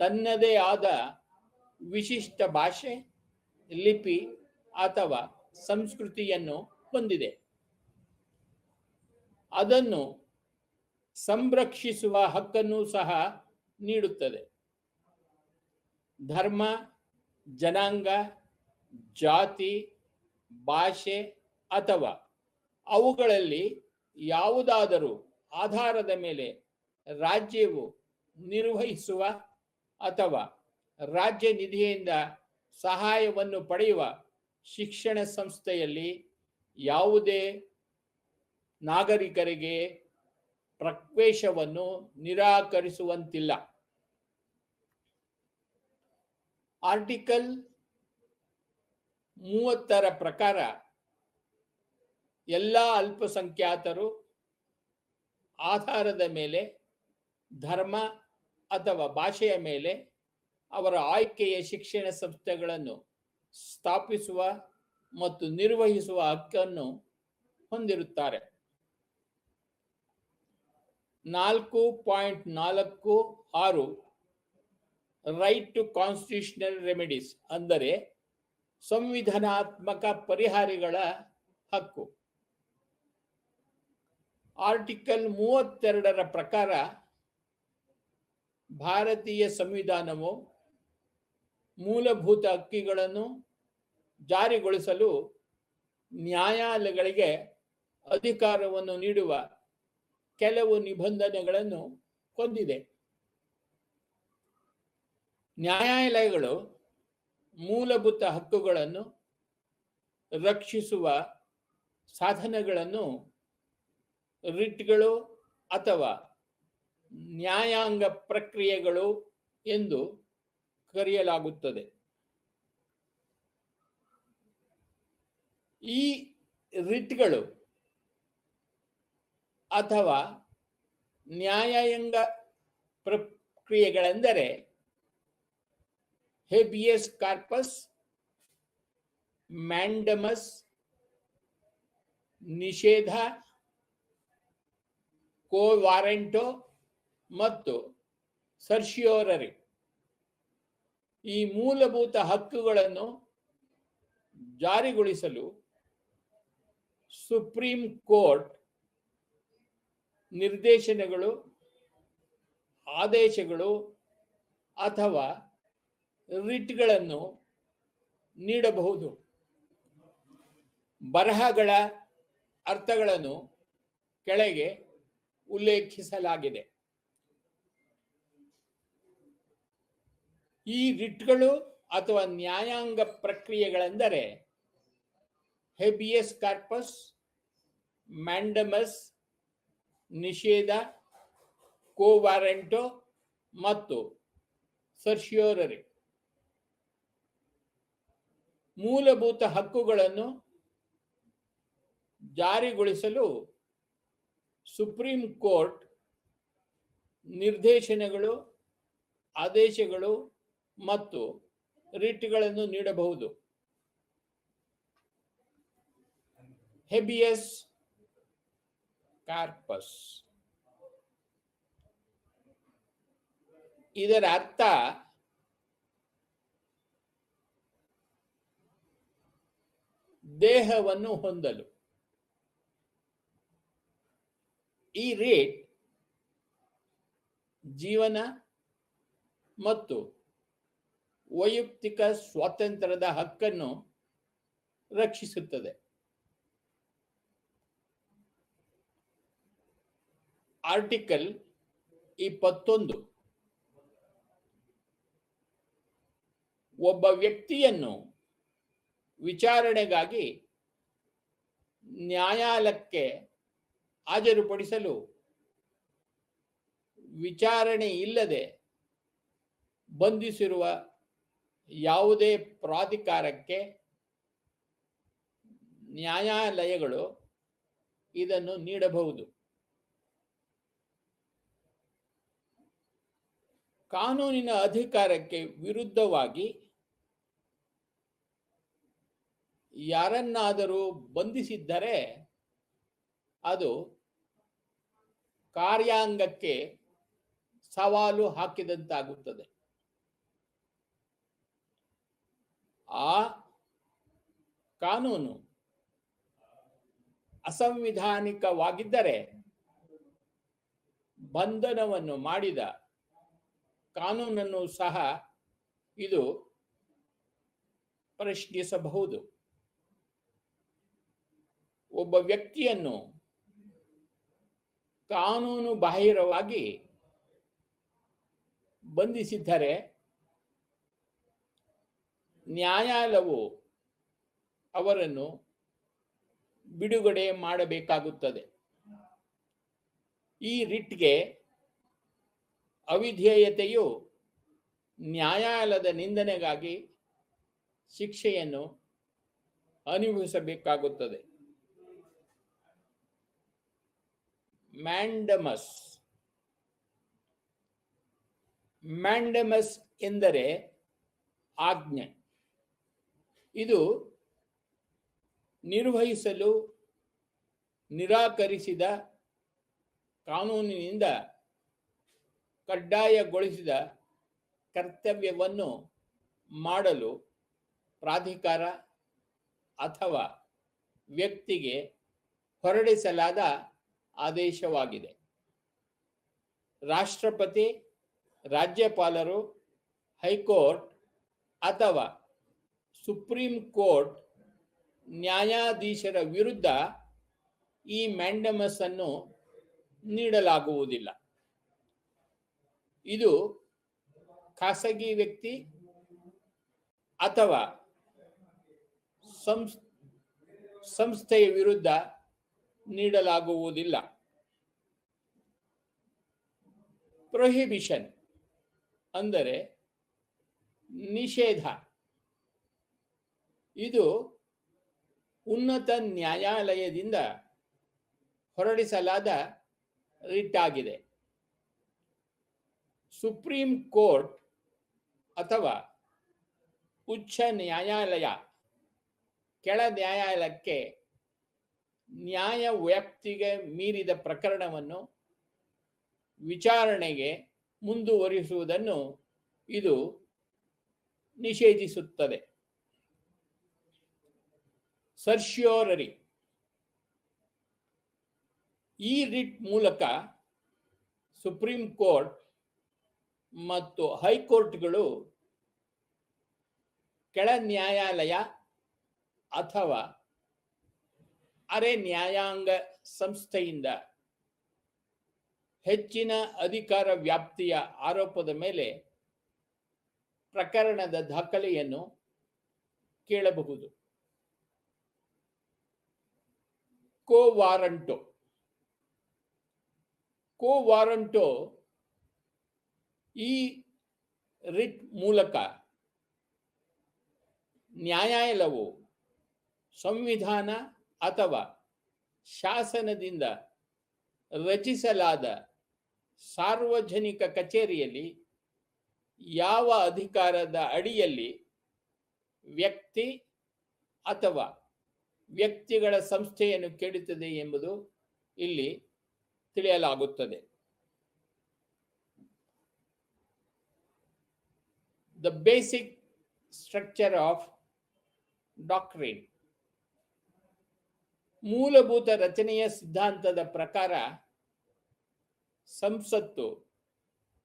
ತನ್ನದೇ ಆದ ವಿಶಿಷ್ಟ ಭಾಷೆ, ಲಿಪಿ ಅಥವಾ ಸಂಸ್ಕೃತಿಯನ್ನು ಹೊಂದಿದೆ. ಅದನ್ನು ಸಂರಕ್ಷಿಸುವ ಹಕ್ಕನ್ನು ಸಹ ನೀಡುತ್ತದೆ. ಧರ್ಮ, ಜನಾಂಗ, ಜಾತಿ, ಭಾಷೆ ಅಥವಾ ಅವುಗಳಲ್ಲಿ ಯಾವುದಾದರೂ ಆಧಾರದ ಮೇಲೆ ರಾಜ್ಯವು ನಿರ್ವಹಿಸುವ ಅಥವಾ ರಾಜ್ಯ ನಿಧಿಯಿಂದ ಸಹಾಯವನ್ನು ಪಡೆಯುವ ಶಿಕ್ಷಣ ಸಂಸ್ಥೆಯಲ್ಲಿ ಯಾವುದೇ ನಾಗರಿಕರಿಗೆ ಪ್ರವೇಶವನ್ನು ನಿರಾಕರಿಸುವಂತಿಲ್ಲ. ಆರ್ಟಿಕಲ್ 30ರ ಪ್ರಕಾರ ಎಲ್ಲ ಅಲ್ಪಸಂಖ್ಯಾತರು ಆಧಾರದ ಮೇಲೆ, ಧರ್ಮ ಅಥವಾ ಭಾಷೆಯ ಮೇಲೆ ಅವರ ಆಯ್ಕೆಯ ಶಿಕ್ಷಣ ಸಂಸ್ಥೆಗಳನ್ನು ಸ್ಥಾಪಿಸುವ ಮತ್ತು ನಿರ್ವಹಿಸುವ ಹಕ್ಕನ್ನು ಹೊಂದಿರುತ್ತಾರೆ. 4.46 ರೈಟ್ ಟು ಕಾನ್ಸ್ಟಿಟ್ಯೂಷನಲ್ ರೆಮಿಡೀಸ್, ಅಂದರೆ ಸಂವಿಧಾನಾತ್ಮಕ ಪರಿಹಾರಗಳ ಹಕ್ಕು. ಆರ್ಟಿಕಲ್ 32ರ ಪ್ರಕಾರ ಭಾರತೀಯ ಸಂವಿಧಾನವು ಮೂಲಭೂತ ಹಕ್ಕುಗಳನ್ನು ಜಾರಿಗೊಳಿಸಲು ನ್ಯಾಯಾಲಯಗಳಿಗೆ ಅಧಿಕಾರವನ್ನು ನೀಡುವ ಕೆಲವು ನಿಬಂಧನೆಗಳನ್ನು ಹೊಂದಿದೆ. ನ್ಯಾಯಾಲಯಗಳು ಮೂಲಭೂತ ಹಕ್ಕುಗಳನ್ನು ರಕ್ಷಿಸುವ ಸಾಧನಗಳನ್ನು ರಿಟ್ಗಳು ಅಥವಾ ನ್ಯಾಯಾಂಗ ಪ್ರಕ್ರಿಯೆಗಳು ಎಂದು ಕರೆಯಲಾಗುತ್ತದೆ. ಈ ರಿಟ್ಗಳು ಅಥವಾ ನ್ಯಾಯಾಂಗ ಪ್ರಕ್ರಿಯೆಗಳೆಂದರೆ ಹೇಬಿಯಸ್ ಕಾರ್ಪಸ್, ಮ್ಯಾಂಡಮಸ್, ನಿಷೇಧ, ಕೋ ವಾರೆಂಟೋ ಮತ್ತು ಸರ್ಶಿಯೋರರಿ. ಈ ಮೂಲಭೂತ ಹಕ್ಕುಗಳನ್ನು ಜಾರಿಗೊಳಿಸಲು ಸುಪ್ರೀಂ ಕೋರ್ಟ್ ನಿರ್ದೇಶನಗಳು, ಆದೇಶಗಳು ಅಥವಾ ರಿಟ್ಗಳನ್ನು ನೀಡಬಹುದು. ಬರಹಗಳ ಅರ್ಥಗಳನ್ನು ಕೆಳಗೆ ಉಲ್ಲೇಖಿಸಲಾಗಿದೆ. ಈ ರಿಟ್ಗಳು ಅಥವಾ ನ್ಯಾಯಾಂಗ ಪ್ರಕ್ರಿಯೆಗಳೆಂದರೆ ಹೇಬಿಯಸ್ ಕಾರ್ಪಸ್, ಮ್ಯಾಂಡಮಸ್, ನಿಷೇಧ, ಕೋ ವಾರೆಂಟೋ ಮತ್ತು ಸರ್ಶಿಯೋರರಿ. ಮೂಲಭೂತ ಹಕ್ಕುಗಳನ್ನು ಜಾರಿಗೊಳಿಸಲು ಸುಪ್ರೀಂ ಕೋರ್ಟ್ ನಿರ್ದೇಶನಗಳು, ಆದೇಶಗಳು ಮತ್ತು ರಿಟ್ಗಳನ್ನು ನೀಡಬಹುದು. ಹೇಬಿಯಸ್ ಕಾರ್ಪಸ್ ಇದರ ಅರ್ಥ ದೇಹವನ್ನು ಹೊಂದಲು. ಈ ರಿಟ್ ಜೀವನ ಮತ್ತು ವೈಯಕ್ತಿಕ ಸ್ವಾತಂತ್ರ್ಯದ ಹಕ್ಕನ್ನು ರಕ್ಷಿಸುತ್ತದೆ. ಆರ್ಟಿಕಲ್ 21 ಒಬ್ಬ ವ್ಯಕ್ತಿಯನ್ನು ವಿಚಾರಣೆಗಾಗಿ ನ್ಯಾಯಾಲಯಕ್ಕೆ ಹಾಜರುಪಡಿಸಲು ವಿಚಾರಣೆ ಇಲ್ಲದೆ ಬಂಧಿಸಿರುವ ಯಾವುದೇ ಪ್ರಾಧಿಕಾರಕ್ಕೆ ನ್ಯಾಯಾಲಯಗಳು ಇದನ್ನು ನೀಡಬಹುದು. ಕಾನೂನಿನ ಅಧಿಕಾರಕ್ಕೆ ವಿರುದ್ಧವಾಗಿ ಯಾರನ್ನಾದರೂ ಬಂಧಿಸಿದ್ದರೆ ಅದು ಕಾರ್ಯಾಂಗಕ್ಕೆ ಸವಾಲು ಹಾಕಿದಂತಾಗುತ್ತದೆ. ಆ ಕಾನೂನು ಅಸಂವಿಧಾನಿಕವಾಗಿದ್ದರೆ ಬಂಧನವನ್ನು ಮಾಡಿದ ಕಾನೂನನ್ನು ಸಹ ಇದು ಪ್ರಶ್ನಿಸಬಹುದು. ಒಬ್ಬ ವ್ಯಕ್ತಿಯನ್ನು ಕಾನೂನು ಬಾಹಿರವಾಗಿ ಬಂಧಿಸಿದ್ದರೆ ನ್ಯಾಯಾಲಯವು ಅವರನ್ನು ಬಿಡುಗಡೆ ಮಾಡಬೇಕಾಗುತ್ತದೆ. ಈ ರಿಟ್ಗೆ ಅವಿಧೇಯತೆಯು ನ್ಯಾಯಾಲಯದ ನಿಂದನೆಗಾಗಿ ಶಿಕ್ಷೆಯನ್ನು ಅನುಭವಿಸಬೇಕಾಗುತ್ತದೆ. ಮ್ಯಾಂಡಮಸ್ ಎಂದರೆ ಆಜ್ಞೆ. ಇದು ನಿರ್ವಹಿಸಲು ನಿರಾಕರಿಸಿದ ಕಾನೂನಿನಿಂದ ಕಡ್ಡಾಯಗೊಳಿಸಿದ ಕರ್ತವ್ಯವನ್ನು ಮಾಡಲು ಪ್ರಾಧಿಕಾರ ಅಥವಾ ವ್ಯಕ್ತಿಗೆ ಹೊರಡಿಸಲಾದ ಆದೇಶವಾಗಿದೆ. ರಾಷ್ಟ್ರಪತಿ, ರಾಜ್ಯಪಾಲರು, ಹೈಕೋರ್ಟ್ ಅಥವಾ ಸುಪ್ರೀಂ ಕೋರ್ಟ್ ನ್ಯಾಯಾಧೀಶರ ವಿರುದ್ಧ ಈ ಮ್ಯಾಂಡಮಸ್ ಅನ್ನು ನೀಡಲಾಗುವುದಿಲ್ಲ. ಇದು ಖಾಸಗಿ ವ್ಯಕ್ತಿ ಅಥವಾ ಸಂಸ್ಥೆಯ ವಿರುದ್ಧ ನೀಡಲಾಗುವುದಿಲ್ಲ. ಪ್ರೊಹಿಬಿಷನ್ ಅಂದರೆ ನಿಷೇಧ. ಇದು ಉನ್ನತ ನ್ಯಾಯಾಲಯದಿಂದ ಹೊರಡಿಸಲಾದ ರಿಟ್ ಆಗಿದೆ. ಸುಪ್ರೀಂ ಕೋರ್ಟ್ ಅಥವಾ ಉಚ್ಚ ನ್ಯಾಯಾಲಯ ಕೆಳ ನ್ಯಾಯಾಲಯಕ್ಕೆ ನ್ಯಾಯ ವ್ಯಾಪ್ತಿಗೆ ಮೀರಿದ ಪ್ರಕರಣವನ್ನು ವಿಚಾರಣೆಗೆ ಮುಂದುವರಿಸುವುದನ್ನು ಇದು ನಿಷೇಧಿಸುತ್ತದೆ. ಸರ್ಶ್ಯೋರರಿ. ಈ ರಿಟ್ ಮೂಲಕ ಸುಪ್ರೀಂ ಕೋರ್ಟ್ ಮತ್ತು ಹೈಕೋರ್ಟ್ಗಳು ಕೆಳ ನ್ಯಾಯಾಲಯ ಅಥವಾ ಅರೆ ನ್ಯಾಯಾಂಗ ಸಂಸ್ಥೆಯಿಂದ ಹೆಚ್ಚಿನ ಅಧಿಕಾರ ವ್ಯಾಪ್ತಿಯ ಆರೋಪದ ಮೇಲೆ ಪ್ರಕರಣದ ದಾಖಲೆಯನ್ನು ಕೇಳಬಹುದು. ಕೋವಾರಂಟೋ ಈ ರಿಟ್ ಮೂಲಕ ನ್ಯಾಯಾಲಯವು ಸಂವಿಧಾನ ಅಥವಾ ಶಾಸನದಿಂದ ರಚಿಸಲಾದ ಸಾರ್ವಜನಿಕ ಕಚೇರಿಯಲ್ಲಿ ಯಾವ ಅಧಿಕಾರದ ಅಡಿಯಲ್ಲಿ ವ್ಯಕ್ತಿ ಅಥವಾ ವ್ಯಕ್ತಿಗಳ ಸಂಸ್ಥೆಯನ್ನು ಕೇಳುತ್ತದೆ ಎಂಬುದು ಇಲ್ಲಿ ತಿಳಿಯಲಾಗುತ್ತದೆ. The basic structure of doctrine. ಮೂಲಭೂತ ರಚನೆಯ ಸಿದ್ಧಾಂತದ ಪ್ರಕಾರ ಸಂಸತ್ತು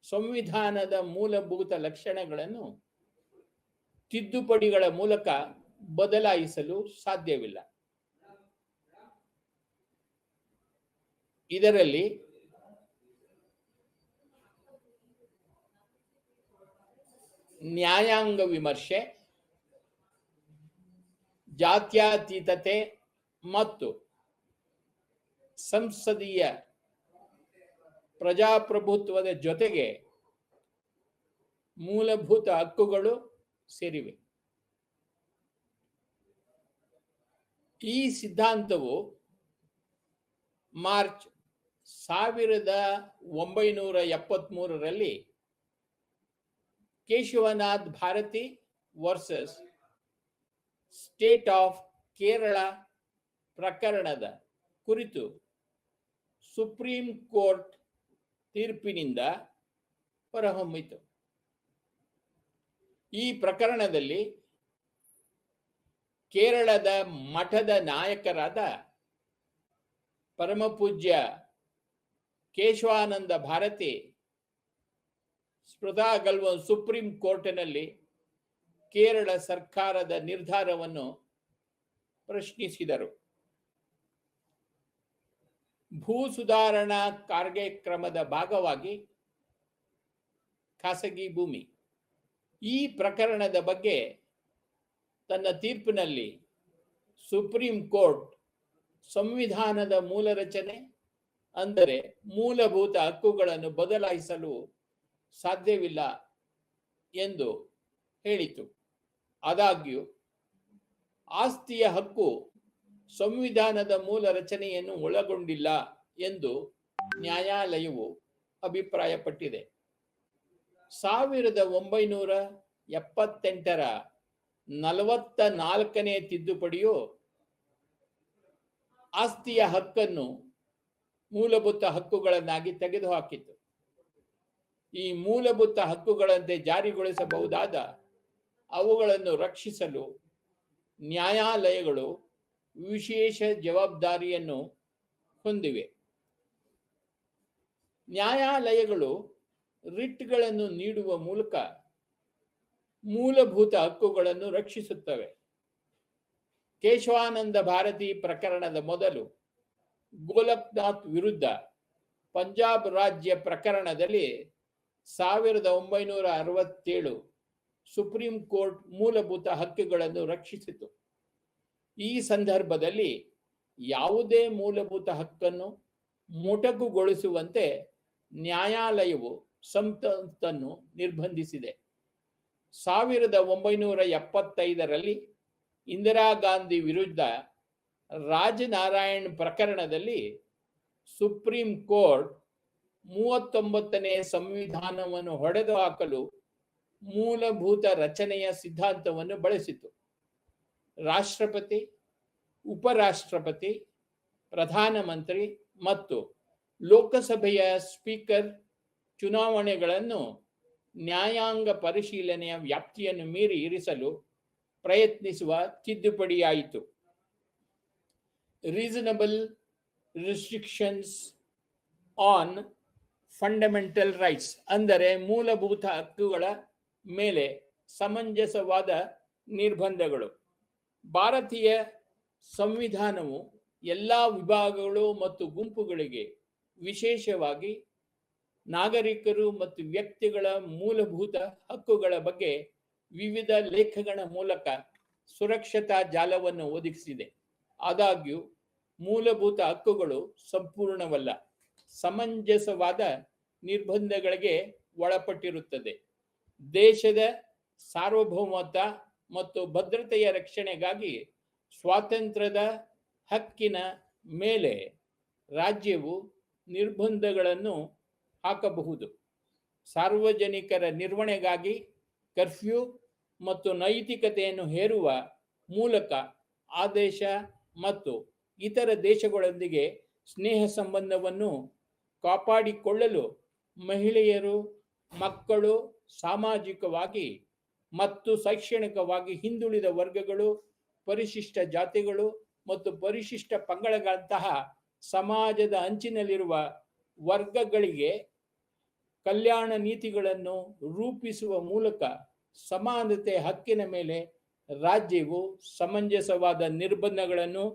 ಸಂವಿಧಾನದ ಮೂಲಭೂತ ಲಕ್ಷಣಗಳನ್ನು ತಿದ್ದುಪಡಿಗಳ ಮೂಲಕ ಬದಲಾಯಿಸಲು ಸಾಧ್ಯವಿಲ್ಲ. ಇದರಲ್ಲಿ ನ್ಯಾಯಾಂಗ ವಿಮರ್ಶೆ, ಜಾತ್ಯತೀತತೆ ಮತ್ತು ಸಂಸದೀಯ ಪ್ರಜಾಪ್ರಭುತ್ವದ ಜೊತೆಗೆ ಮೂಲಭೂತ ಹಕ್ಕುಗಳು ಸೇರಿವೆ. ಈ ಸಿದ್ಧಾಂತವು ಮಾರ್ಚ್ 1973ರಲ್ಲಿ Keshavnath Bharati versus state of Kerala ಪ್ರಕರಣದ ಕುರಿತು ಸುಪ್ರೀಂ ಕೋರ್ಟ್ ತೀರ್ಪಿನಿಂದ ಹೊರಹೊಮ್ಮಿತು. ಈ ಪ್ರಕರಣದಲ್ಲಿ ಕೇರಳದ ಮಠದ ನಾಯಕರಾದ ಪರಮಪೂಜ್ಯ ಕೇಶವಾನಂದ ಭಾರತಿ ಸುಪ್ರೀಂ ಕೋರ್ಟಿನಲ್ಲಿ ಕೇರಳ ಸರ್ಕಾರದ ನಿರ್ಧಾರವನ್ನು ಪ್ರಶ್ನಿಸಿದರು. ಭೂ ಸುಧಾರಣಾ ಕಾರ್ಯಕ್ರಮದ ಭಾಗವಾಗಿ ಖಾಸಗಿ ಭೂಮಿ ಈ ಪ್ರಕರಣದ ಬಗ್ಗೆ ತನ್ನ ತೀರ್ಪಿನಲ್ಲಿ ಸುಪ್ರೀಂ ಕೋರ್ಟ್ ಸಂವಿಧಾನದ ಮೂಲ ರಚನೆ ಅಂದರೆ ಮೂಲಭೂತ ಹಕ್ಕುಗಳನ್ನು ಬದಲಾಯಿಸಲು ಸಾಧ್ಯವಿಲ್ಲ ಎಂದು ಹೇಳಿತು. ಆದಾಗ್ಯೂ ಆಸ್ತಿಯ ಹಕ್ಕು ಸಂವಿಧಾನದ ಮೂಲ ರಚನೆಯನ್ನು ಒಳಗೊಂಡಿಲ್ಲ ಎಂದು ನ್ಯಾಯಾಲಯವು ಅಭಿಪ್ರಾಯಪಟ್ಟಿದೆ. 1978ರ 44ನೇ ತಿದ್ದುಪಡಿಯು ಆಸ್ತಿಯ ಹಕ್ಕನ್ನು ಮೂಲಭೂತ ಹಕ್ಕುಗಳನ್ನಾಗಿ ತೆಗೆದುಹಾಕಿತು. ಈ ಮೂಲಭೂತ ಹಕ್ಕುಗಳಂತೆ ಜಾರಿಗೊಳಿಸಬಹುದಾದ ಅವುಗಳನ್ನು ರಕ್ಷಿಸಲು ನ್ಯಾಯಾಲಯಗಳು ವಿಶೇಷ ಜವಾಬ್ದಾರಿಯನ್ನು ಹೊಂದಿವೆ. ನ್ಯಾಯಾಲಯಗಳು ರಿಟ್ಗಳನ್ನು ನೀಡುವ ಮೂಲಕ ಮೂಲಭೂತ ಹಕ್ಕುಗಳನ್ನು ರಕ್ಷಿಸುತ್ತವೆ. ಕೇಶವಾನಂದ ಭಾರತಿ ಪ್ರಕರಣದ ಮೊದಲು ಗೋಲಕ್ನಾಥ್ ವಿರುದ್ಧ ಪಂಜಾಬ್ ರಾಜ್ಯ ಪ್ರಕರಣದಲ್ಲಿ 1967 ಸುಪ್ರೀಂ ಕೋರ್ಟ್ ಮೂಲಭೂತ ಹಕ್ಕುಗಳನ್ನು ರಕ್ಷಿಸಿತು. ಈ ಸಂದರ್ಭದಲ್ಲಿ ಯಾವುದೇ ಮೂಲಭೂತ ಹಕ್ಕನ್ನು ಮೊಟಕುಗೊಳಿಸುವಂತೆ ನ್ಯಾಯಾಲಯವು ಸಂಸತ್ತನ್ನು ನಿರ್ಬಂಧಿಸಿದೆ. 1975 ಇಂದಿರಾ ಗಾಂಧಿ ವಿರುದ್ಧ ರಾಜನಾರಾಯಣ್ ಪ್ರಕರಣದಲ್ಲಿ ಸುಪ್ರೀಂ ಕೋರ್ಟ್ 39ನೇ ಸಂವಿಧಾನವನ್ನು ಹೊಡೆದು ಹಾಕಲು ಮೂಲಭೂತ ರಚನೆಯ ಸಿದ್ಧಾಂತವನ್ನು ಬಳಸಿತು. ರಾಷ್ಟ್ರಪತಿ, ಉಪರಾಷ್ಟ್ರಪತಿ, ಪ್ರಧಾನಮಂತ್ರಿ ಮತ್ತು ಲೋಕಸಭೆಯ ಸ್ಪೀಕರ್ ಚುನಾವಣೆಗಳನ್ನು ನ್ಯಾಯಾಂಗ ಪರಿಶೀಲನೆಯ ವ್ಯಾಪ್ತಿಯನ್ನು ಮೀರಿ ಇರಿಸಲು ಪ್ರಯತ್ನಿಸುವ ತಿದ್ದುಪಡಿಯಾಯಿತು. Reasonable restrictions on fundamental rights ಅಂದರೆ ಮೂಲಭೂತ ಹಕ್ಕುಗಳ ಮೇಲೆ ಸಮಂಜಸವಾದ ನಿರ್ಬಂಧಗಳು. ಭಾರತೀಯ ಸಂವಿಧಾನವು ಎಲ್ಲ ವಿಭಾಗಗಳು ಮತ್ತು ಗುಂಪುಗಳಿಗೆ, ವಿಶೇಷವಾಗಿ ನಾಗರಿಕರು ಮತ್ತು ವ್ಯಕ್ತಿಗಳ ಮೂಲಭೂತ ಹಕ್ಕುಗಳ ಬಗ್ಗೆ ವಿವಿಧ ಲೇಖಗಳ ಮೂಲಕ ಸುರಕ್ಷತಾ ಜಾಲವನ್ನು ಒದಗಿಸಿದೆ. ಆದಾಗ್ಯೂ ಮೂಲಭೂತ ಹಕ್ಕುಗಳು ಸಂಪೂರ್ಣವಲ್ಲ, ಸಮಂಜಸವಾದ ನಿರ್ಬಂಧಗಳಿಗೆ ಒಳಪಟ್ಟಿರುತ್ತದೆ. ದೇಶದ ಸಾರ್ವಭೌಮತ್ವ ಮತ್ತು ಭದ್ರತೆಯ ರಕ್ಷಣೆಗಾಗಿ ಸ್ವಾತಂತ್ರ್ಯದ ಹಕ್ಕಿನ ಮೇಲೆ ರಾಜ್ಯವು ನಿರ್ಬಂಧಗಳನ್ನು ಹಾಕಬಹುದು. ಸಾರ್ವಜನಿಕರ ನಿರ್ವಹಣೆಗಾಗಿ ಕರ್ಫ್ಯೂ ಮತ್ತು ನೈತಿಕತೆಯನ್ನು ಹೇರುವ ಮೂಲಕ ಆದೇಶ ಮತ್ತು ಇತರ ದೇಶಗಳೊಂದಿಗೆ ಸ್ನೇಹ ಸಂಬಂಧವನ್ನು ಕಾಪಾಡಿಕೊಳ್ಳಲು ಮಹಿಳೆಯರು, ಮಕ್ಕಳು, ಸಾಮಾಜಿಕವಾಗಿ ಮತ್ತು ಶೈಕ್ಷಣಿಕವಾಗಿ ಹಿಂದುಳಿದ ವರ್ಗಗಳು, ಪರಿಶಿಷ್ಟ ಜಾತಿಗಳು ಮತ್ತು ಪರಿಶಿಷ್ಟ ಪಂಗಡಗಳಂತಹ ಸಮಾಜದ ಅಂಚಿನಲ್ಲಿರುವ ವರ್ಗಗಳಿಗೆ ಕಲ್ಯಾಣ ನೀತಿಗಳನ್ನು ರೂಪಿಸುವ ಮೂಲಕ ಸಮಾನತೆ ಹಕ್ಕಿನ ಮೇಲೆ ರಾಜ್ಯವು ಸಮಂಜಸವಾದ ನಿರ್ಬಂಧಗಳನ್ನು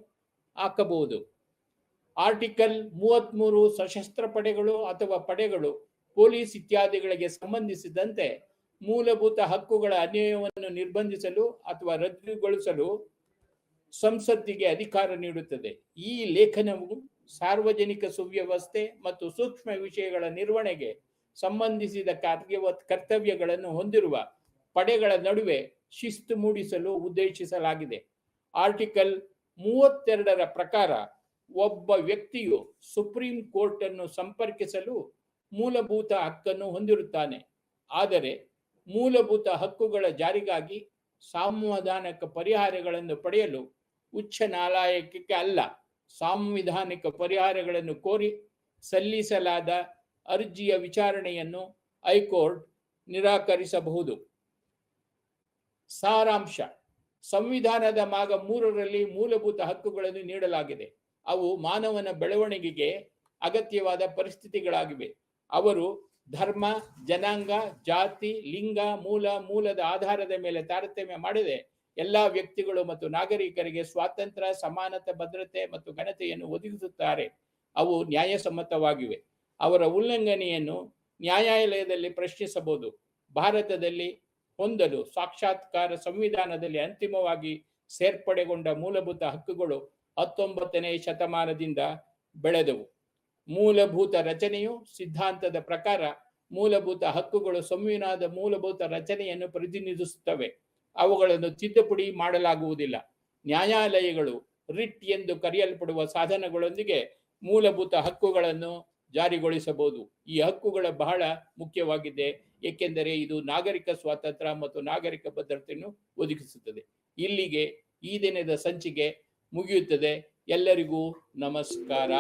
ಹಾಕಬಹುದು. ಆರ್ಟಿಕಲ್ 33 ಸಶಸ್ತ್ರ ಪಡೆಗಳು ಅಥವಾ ಪಡೆಗಳು, ಪೊಲೀಸ್ ಇತ್ಯಾದಿಗಳಿಗೆ ಸಂಬಂಧಿಸಿದಂತೆ ಮೂಲಭೂತ ಹಕ್ಕುಗಳ ಅನ್ವಯವನ್ನು ನಿರ್ಬಂಧಿಸಲು ಅಥವಾ ರದ್ದುಗೊಳಿಸಲು ಸಂಸತ್ತಿಗೆ ಅಧಿಕಾರ ನೀಡುತ್ತದೆ. ಈ ಲೇಖನವು ಸಾರ್ವಜನಿಕ ಸುವ್ಯವಸ್ಥೆ ಮತ್ತು ಸೂಕ್ಷ್ಮ ವಿಷಯಗಳ ನಿರ್ವಹಣೆಗೆ ಸಂಬಂಧಿಸಿದ ಕರ್ತವ್ಯಗಳನ್ನು ಹೊಂದಿರುವ ಪಡೆಗಳ ನಡುವೆ ಶಿಸ್ತು ಮೂಡಿಸಲು ಉದ್ದೇಶಿಸಲಾಗಿದೆ. ಆರ್ಟಿಕಲ್ 32ರ ಪ್ರಕಾರ ಒಬ್ಬ ವ್ಯಕ್ತಿಯು ಸುಪ್ರೀಂ ಕೋರ್ಟ್ ಅನ್ನು ಸಂಪರ್ಕಿಸಲು ಮೂಲಭೂತ ಹಕ್ಕನ್ನು ಹೊಂದಿರುತ್ತಾನೆ. ಆದರೆ ಮೂಲಭೂತ ಹಕ್ಕುಗಳ ಜಾರಿಗಾಗಿ ಸಾಂವಿಧಾನಿಕ ಪರಿಹಾರಗಳನ್ನು ಪಡೆಯಲು ಉಚ್ಚ ನ್ಯಾಯಾಲಯಕ್ಕೆ ಅಲ್ಲ, ಸಾಂವಿಧಾನಿಕ ಪರಿಹಾರಗಳನ್ನು ಕೋರಿ ಸಲ್ಲಿಸಲಾದ ಅರ್ಜಿಯ ವಿಚಾರಣೆಯನ್ನು ಹೈಕೋರ್ಟ್ ನಿರಾಕರಿಸಬಹುದು. ಸಾರಾಂಶ: ಸಂವಿಧಾನದ ಭಾಗ 3ರಲ್ಲಿ ಮೂಲಭೂತ ಹಕ್ಕುಗಳನ್ನು ನೀಡಲಾಗಿದೆ. ಅವು ಮಾನವನ ಬೆಳವಣಿಗೆಗೆ ಅಗತ್ಯವಾದ ಪರಿಸ್ಥಿತಿಗಳಾಗಿವೆ. ಅವರು ಧರ್ಮ, ಜನಾಂಗ, ಜಾತಿ, ಲಿಂಗ, ಮೂಲದ ಆಧಾರದ ಮೇಲೆ ತಾರತಮ್ಯ ಮಾಡದೆ ಎಲ್ಲ ವ್ಯಕ್ತಿಗಳು ಮತ್ತು ನಾಗರಿಕರಿಗೆ ಸ್ವಾತಂತ್ರ್ಯ, ಸಮಾನತೆ, ಭದ್ರತೆ ಮತ್ತು ಘನತೆಯನ್ನು ಒದಗಿಸುತ್ತಾರೆ. ಅವು ನ್ಯಾಯಸಮ್ಮತವಾಗಿವೆ. ಅವರ ಉಲ್ಲಂಘನೆಯನ್ನು ನ್ಯಾಯಾಲಯದಲ್ಲಿ ಪ್ರಶ್ನಿಸಬಹುದು. ಭಾರತದಲ್ಲಿ ಹೊಂದಲು ಸಾಕ್ಷಾತ್ಕಾರ ಸಂವಿಧಾನದಲ್ಲಿ ಅಂತಿಮವಾಗಿ ಸೇರ್ಪಡೆಗೊಂಡ ಮೂಲಭೂತ ಹಕ್ಕುಗಳು 19ನೇ ಶತಮಾನದಿಂದ ಬೆಳೆದವು. ಮೂಲಭೂತ ರಚನೆಯು ಸಿದ್ಧಾಂತದ ಪ್ರಕಾರ ಮೂಲಭೂತ ಹಕ್ಕುಗಳು ಸಂವಿಧಾನದ ಮೂಲಭೂತ ರಚನೆಯನ್ನು ಪ್ರತಿನಿಧಿಸುತ್ತವೆ. ಅವುಗಳನ್ನು ತಿದ್ದುಪಡಿ ಮಾಡಲಾಗುವುದಿಲ್ಲ. ನ್ಯಾಯಾಲಯಗಳು ರಿಟ್ ಎಂದು ಕರೆಯಲ್ಪಡುವ ಸಾಧನಗಳೊಂದಿಗೆ ಮೂಲಭೂತ ಹಕ್ಕುಗಳನ್ನು ಜಾರಿಗೊಳಿಸಬಹುದು. ಈ ಹಕ್ಕುಗಳು ಬಹಳ ಮುಖ್ಯವಾಗಿದೆ, ಏಕೆಂದರೆ ಇದು ನಾಗರಿಕ ಸ್ವಾತಂತ್ರ್ಯ ಮತ್ತು ನಾಗರಿಕ ಭದ್ರತೆಯನ್ನು ಒದಗಿಸುತ್ತದೆ. ಇಲ್ಲಿಗೆ ಈ ದಿನದ ಸಂಚಿಕೆ ಮುಗಿಯುತ್ತದೆ. ಎಲ್ಲರಿಗೂ ನಮಸ್ಕಾರ.